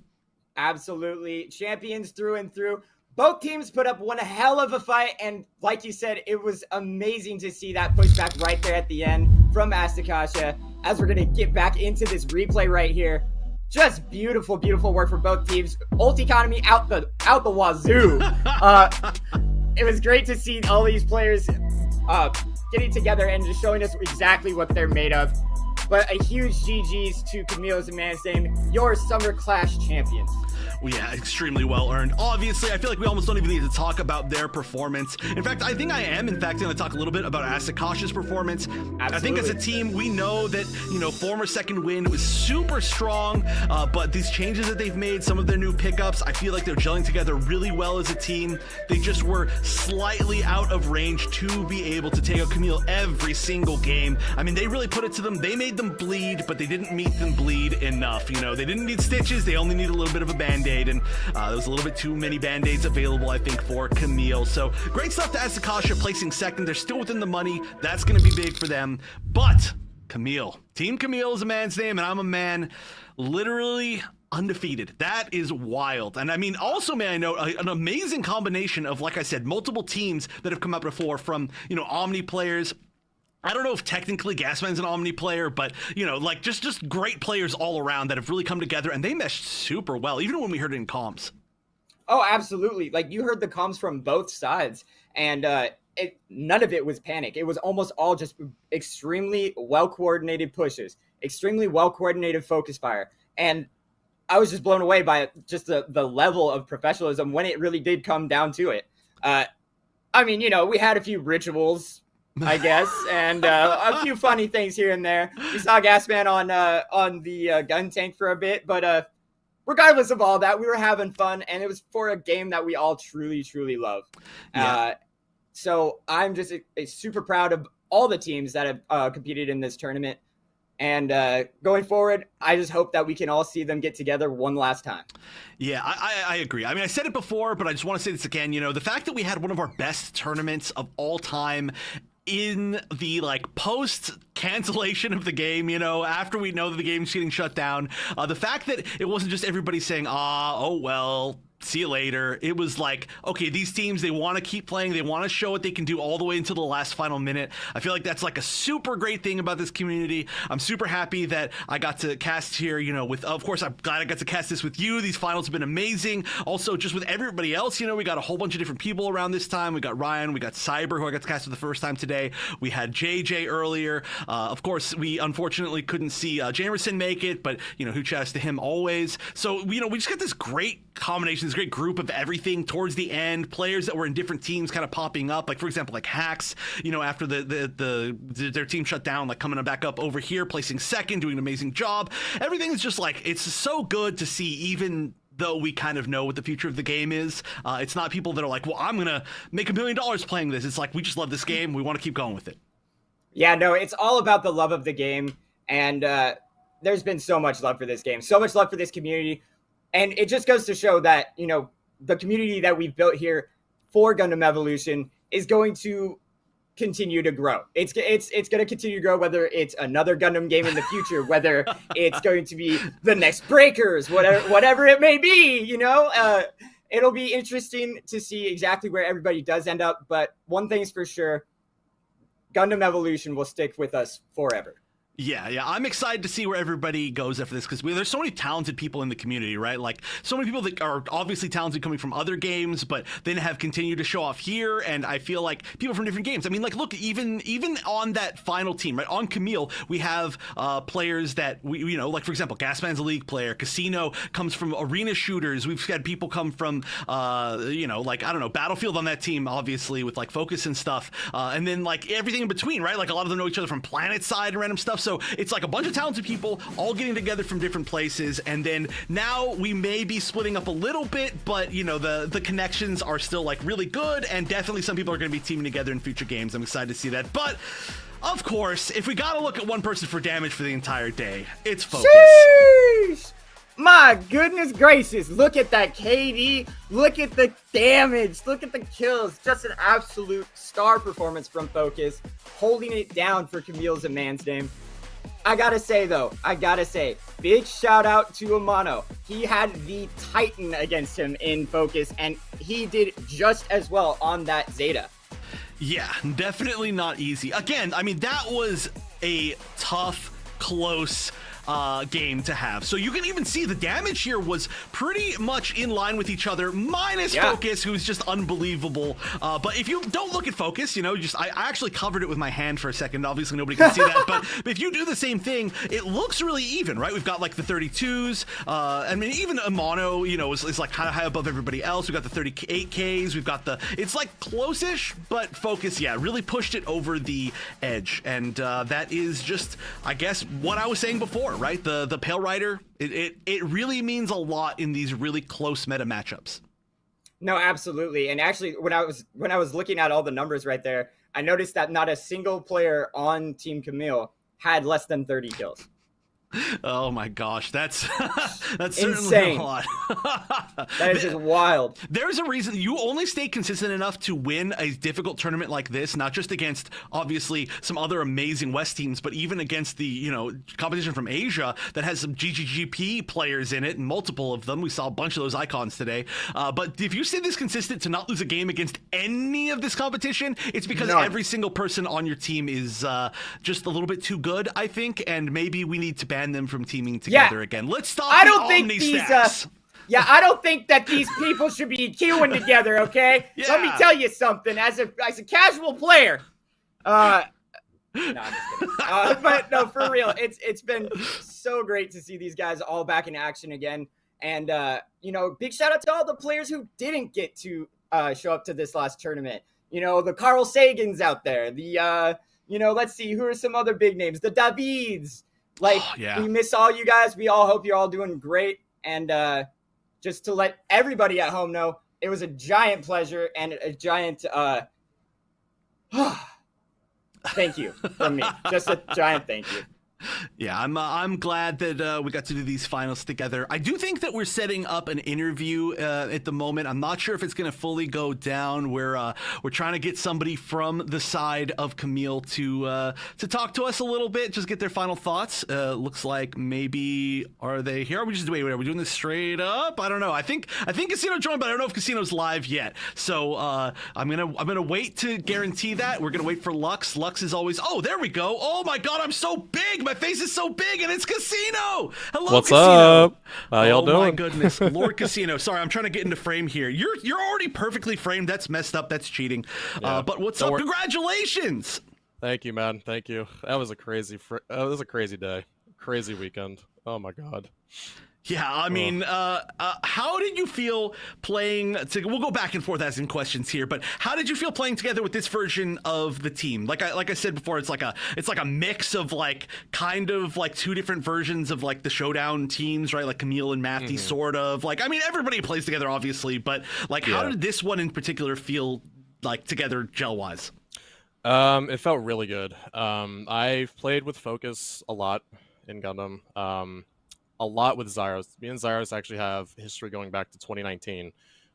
Absolutely. Champions through and through. Both teams put up one hell of a fight, and like you said, it was amazing to see that pushback right there at the end from Asticassia. As we're going to get back into this replay right here, just beautiful, beautiful work for both teams. Ult economy out the wazoo. It was great to see all these players getting together and just showing us exactly what they're made of. But a huge GG's to Kamille's a man's name, your Summer Clash champions. Well, yeah, extremely well earned. Obviously, I feel like we almost don't even need to talk about their performance. In fact, I think I am, going to talk a little bit about Asticassia's performance. Absolutely. I think as a team, we know that, former second win was super strong, but these changes that they've made, some of their new pickups, I feel like they're gelling together really well as a team. They just were slightly out of range to be able to take out Kamille every single game. I mean, they really put it to them. They made them bleed, but they didn't make them bleed enough. They didn't need stitches. They only need a little bit of a Band-Aid, and there was a little bit too many Band-Aids available, I think, for Kamille. So great stuff to Asticassia placing second. They're still within the money. That's going to be big for them. But Kamille, Team Kamille is a man's name, and I'm a man. Literally undefeated. That is wild. And I mean, also, may I note, an amazing combination of, like I said, multiple teams that have come up before from, Omni players. I don't know if technically Gasman's an Omni player, but, just great players all around that have really come together, and they meshed super well, even when we heard it in comms. Oh, absolutely. Like, you heard the comms from both sides, and none of it was panic. It was almost all just extremely well-coordinated pushes, extremely well-coordinated focus fire, and I was just blown away by just the level of professionalism when it really did come down to it. I mean, we had a few rituals, I guess, and a few funny things here and there. We saw Gasman on the gun tank for a bit, but regardless of all that, we were having fun, and it was for a game that we all truly, truly love. Yeah. So I'm just super proud of all the teams that have competed in this tournament. And going forward, I just hope that we can all see them get together one last time. Yeah, I agree. I mean, I said it before, but I just want to say this again. The fact that we had one of our best tournaments of all time in the post cancellation of the game, after we know that the game's getting shut down, the fact that it wasn't just everybody saying, oh well, see you later. It was like, okay, these teams, they want to keep playing. They want to show what they can do all the way until the last final minute. I feel like that's like a super great thing about this community. I'm super happy that I got to cast here, with, of course, I'm glad I got to cast this with you. These finals have been amazing. Also, just with everybody else, we got a whole bunch of different people around this time. We got Ryan, we got Cyber, who I got to cast for the first time today. We had JJ earlier. Of course, we unfortunately couldn't see Jamerson make it, but, who chats to him always. So, we just got this great combination, this great group of everything towards the end. Players that were in different teams kind of popping up, like for example, like Hacks, after their team shut down, like coming back up over here, placing second, doing an amazing job. Everything is just like, it's so good to see, even though we kind of know what the future of the game is. It's not people that are like, well, I'm gonna make $1 million playing this. It's like, we just love this game, we want to keep going with it. Yeah, no, it's all about the love of the game, and there's been so much love for this game, so much love for this community. And it just goes to show that, the community that we've built here for Gundam Evolution is going to continue to grow. It's going to continue to grow, whether it's another Gundam game in the future, whether it's going to be the next Breakers, whatever it may be, it'll be interesting to see exactly where everybody does end up. But one thing's for sure, Gundam Evolution will stick with us forever. Yeah, I'm excited to see where everybody goes after this, because there's so many talented people in the community, right? Like, so many people that are obviously talented coming from other games, but then have continued to show off here, and I feel like people from different games. I mean, like, look, even on that final team, right, on Kamille, we have players that, like, for example, Gasman's a League player, Casino comes from arena shooters, we've had people come from, like, I don't know, Battlefield on that team, obviously, with, like, Focus and stuff, and then, like, everything in between, right? Like, a lot of them know each other from Planet Side and random stuff, so it's like a bunch of talented people all getting together from different places, and then now we may be splitting up a little bit, but the connections are still like really good, and definitely some people are going to be teaming together in future games. I'm excited to see that. But of course, if we got to look at one person for damage for the entire day, it's Focus. Sheesh! My goodness gracious, look at that KD, look at the damage, look at the kills. Just an absolute star performance from Focus, holding it down for Kamille's a man's name. I gotta say, big shout out to Amano. He had the Titan against him in Focus, and he did just as well on that Zeta. Yeah, definitely not easy. Again, I mean, that was a tough, close game to have. So you can even see the damage here was pretty much in line with each other, minus Focus, who's just unbelievable. But if you don't look at Focus, I actually covered it with my hand for a second. Obviously nobody can see that, but if you do the same thing, it looks really even, right? We've got like the 32s. I mean, even Amano, is like kind of high above everybody else. We've got the 38Ks. We've got it's like close-ish, but Focus, really pushed it over the edge. And that is just, I guess, what I was saying before, right? The Pale Rider, it really means a lot in these really close meta matchups. No, absolutely. And actually, when I was looking at all the numbers right there, I noticed that not a single player on Team Kamille had less than 30 kills. Oh my gosh, that's insane. Certainly a lot. That is just wild. There's a reason you only stay consistent enough to win a difficult tournament like this, not just against obviously some other amazing West teams, but even against the competition from Asia that has some GGGP players in it, and multiple of them. We saw a bunch of those icons today. But if you stay this consistent to not lose a game against any of this competition, it's because every single person on your team is just a little bit too good, I think, and maybe we need to ban them from teaming together again. Let's stop. I don't think these. I don't think that these people should be queuing together. Okay, let me tell you something. As a casual player, no, I'm just kidding. But no, for real, it's been so great to see these guys all back in action again. And big shout out to all the players who didn't get to show up to this last tournament. The Carl Sagans out there. The let's see, who are some other big names? The Davids. We miss all you guys. We all hope you're all doing great. And just to let everybody at home know, it was a giant pleasure and a giant thank you from me. Just a giant thank you. Yeah, I'm glad that we got to do these finals together. I do think that we're setting up an interview at the moment. I'm not sure if it's going to fully go down. We're trying to get somebody from the side of Kamille to talk to us a little bit, just get their final thoughts. Looks like maybe are they here? Are we are we doing this straight up? I don't know. I think Casino joined, but I don't know if Casino's live yet. So I'm gonna wait to guarantee that. We're gonna wait for Lux. Lux is always. Oh, there we go. Oh my God, I'm so big. My face is so big, and it's Casino. Hello, What's Casino. up? How y'all doing? Oh my goodness, Lord Casino. Sorry, I'm trying to get into frame here. You're already perfectly framed. That's messed up. That's cheating. Yeah. But what's up? Congratulations. Thank you, man. Thank you. That was a crazy day. Crazy weekend. Oh my God. Yeah, I mean, how did you feel playing? We'll go back and forth asking questions here, but how did you feel playing together with this version of the team? Like I said before, it's like a mix of like kind of like two different versions of like the showdown teams, right? Like Kamille and Matthew, sort of. Like, I mean, everybody plays together, obviously, but like, how did this one in particular feel like together, gel wise? It felt really good. I've played with Focus a lot in Gundam. A lot with Zyros. Me and Zyros actually have history going back to 2019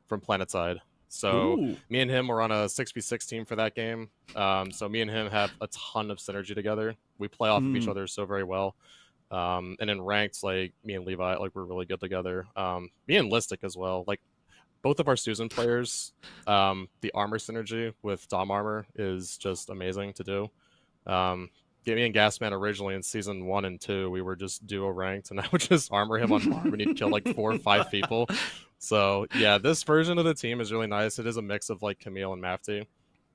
from Planetside. So me and him were on a 6v6 team for that game. So me and him have a ton of synergy together. We play off of each other so very well. And in ranked, like me and Levi, like we're really good together. Me and Listic as well. Like both of our Susan players, the armor synergy with Dom armor is just amazing to do. Me and Gasman originally in season 1 and 2, we were just duo ranked, and I would just armor him on farm and he'd kill like 4 or 5 people. So yeah, this version of the team is really nice. It is a mix of like Kamille and Mafty,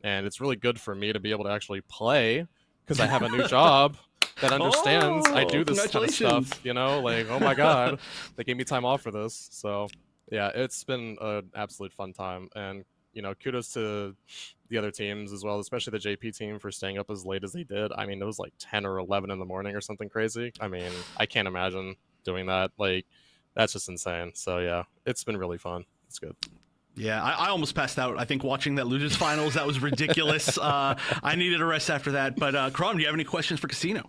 and it's really good for me to be able to actually play because I have a new job that understands I do this kind of stuff. You know, like oh my God, they gave me time off for this. So yeah, it's been an absolute fun time, and you know, kudos to the other teams as well, especially the JP team for staying up as late as they did. I mean, it was like 10 or 11 in the morning or something crazy. I mean, I can't imagine doing that. Like, that's just insane. So yeah, it's been really fun. It's good. Yeah, I almost passed out. I think watching that losers finals, that was ridiculous. I needed a rest after that. But Crom, do you have any questions for Casino?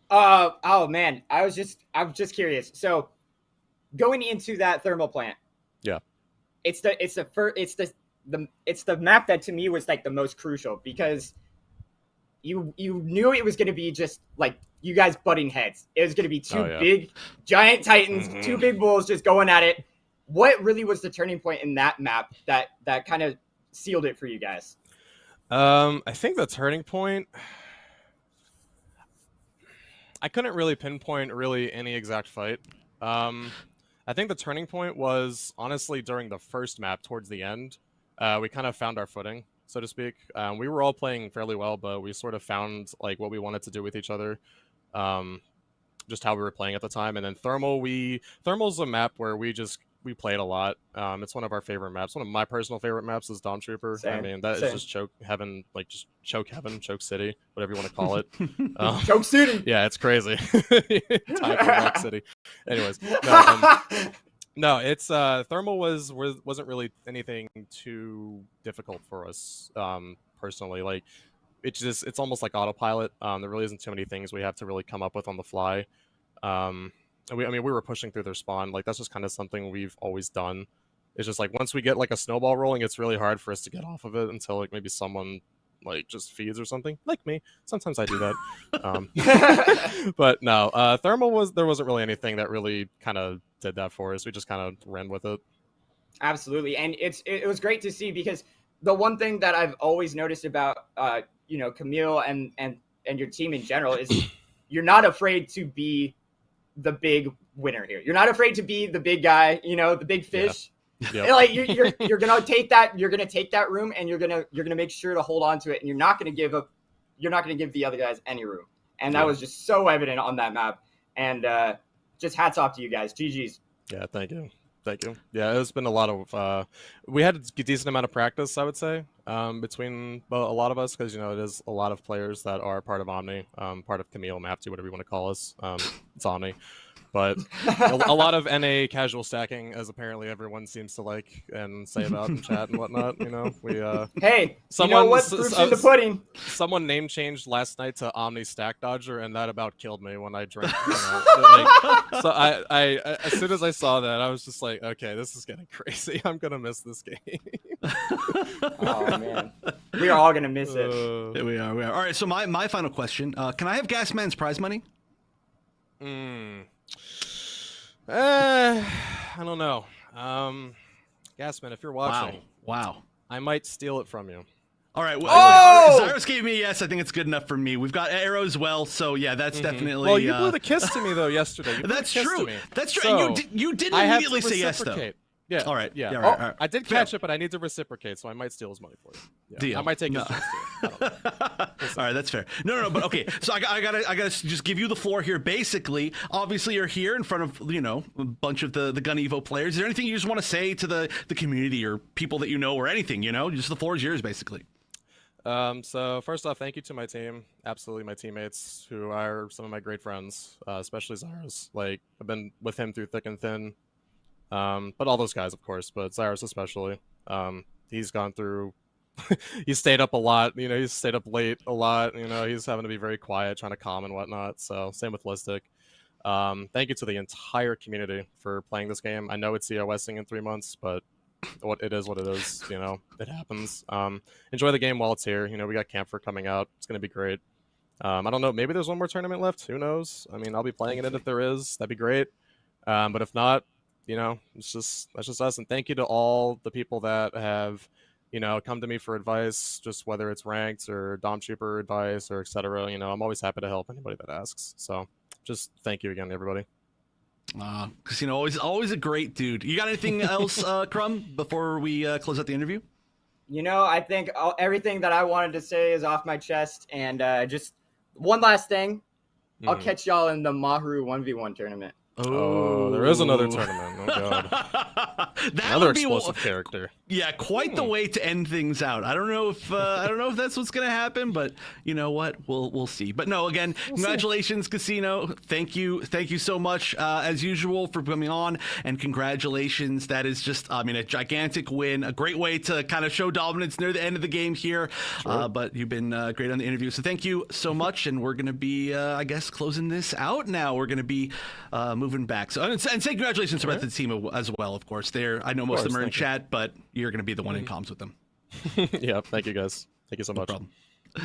Oh man, I'm just curious. So going into that thermal plant, yeah, it's the map that to me was like the most crucial because you knew it was going to be just like you guys butting heads. It was going to be two big giant titans, two big bulls just going at it. What really was the turning point in that map that kind of sealed it for you guys? I think the turning point, I couldn't really pinpoint really any exact fight. I think the turning point was honestly during the first map towards the end. We kind of found our footing, so to speak. We were all playing fairly well, but we sort of found like what we wanted to do with each other, just how we were playing at the time. And then Thermal's a map where we played a lot. It's one of our favorite maps. One of my personal favorite maps is Dawn Trooper. I mean, that is just choke heaven, like just choke heaven, choke city, whatever you want to call it. Choke city. Yeah, it's crazy. Choke city. Anyways, no, it's Thermal wasn't really anything too difficult for us personally. Like it's almost like autopilot. There really isn't too many things we have to really come up with on the fly. We were pushing through their spawn. Like that's just kind of something we've always done. It's just like once we get like a snowball rolling, it's really hard for us to get off of it until like maybe someone like just feeds or something. Like me, sometimes I do that. But no, Thermal there wasn't really anything that really kind of did that for us. We just kind of ran with it. Absolutely, and it was great to see because the one thing that I've always noticed about Kamille and your team in general is you're not afraid to be the big winner here. You're not afraid to be the big guy, the big fish. Yeah. Like you're gonna take that room and you're gonna make sure to hold on to it, and you're not gonna give the other guys any room. And that was just so evident on that map. And just hats off to you guys. GG's. Yeah, thank you. Yeah, it's been a lot of we had a decent amount of practice, I would say. between a lot of us, because it is a lot of players that are part of Omni, part of Kamille, Map2, whatever you want to call us. It's Omni. But a lot of NA casual stacking, as apparently everyone seems to like and say about in chat and whatnot. We Hey, someone, you know what? Proof's in the pudding. Someone name changed last night to Omni Stack Dodger, and that about killed me when I drank. So I as soon as I saw that, I was just like, okay, this is getting crazy. I'm gonna miss this game. Oh man, we are all gonna miss it. We are. All right. So my final question: can I have Gasman's prize money? I don't know. Gasman, if you're watching, Wow. I might steal it from you. All right. Well, Oh! Cyrus gave me a yes. I think it's good enough for me. We've got Arrow as well, so yeah, that's definitely. Well, you blew the kiss to me though yesterday. That's true. That's true. So, and you didn't immediately say yes though. Yeah. All right. Yeah. All right. I did catch it, but I need to reciprocate, so I might steal his money for you. Yeah. Deal. I might take No. his chance too. I don't know. All right, that's fair. No, but okay. So I gotta just give you the floor here. Basically, obviously, you're here in front of a bunch of the Gun Evo players. Is there anything you just want to say to the community or people that you know or anything? Just the floor is yours, basically. So first off, thank you to my team, absolutely my teammates, who are some of my great friends, especially Zyrus. Like, I've been with him through thick and thin. But all those guys, of course, but Zyrus especially. He's gone through. He stayed up a lot. He's stayed up late a lot. He's having to be very quiet, trying to calm and whatnot. So same with Listic. Thank you to the entire community for playing this game. I know it's COSing in 3 months, but it is what it is. It happens. Enjoy the game while it's here. We got Camphor coming out. It's gonna be great. I don't know. Maybe there's one more tournament left. Who knows? I mean, I'll be playing in it if there is. That'd be great. But if not, that's just us. And thank you to all the people that have, come to me for advice, just whether it's ranked or Dom Trooper advice or etc. I'm always happy to help anybody that asks. So just thank you again, everybody. Casino, always a great dude. You got anything else, Crumb, before we close out the interview? I think everything that I wanted to say is off my chest. And just one last thing. I'll catch y'all in the Mahru 1v1 tournament. Oh, there is another tournament. Oh god, another explosive character. Yeah, quite the way to end things out. I don't know if that's what's gonna happen, but you know what? We'll see. But no, again, congratulations, Casino. Thank you so much as usual for coming on, and congratulations. That is just, a gigantic win. A great way to kind of show dominance near the end of the game here. Sure. But you've been great on the interview, so thank you so much. And we're gonna be, I guess, closing this out now. We're gonna be moving back. So and say congratulations to the team as well. Of course, I know most of them are in chat, but you're going to be the one in comms with them. Yeah, thank you guys. Thank you so much. No problem.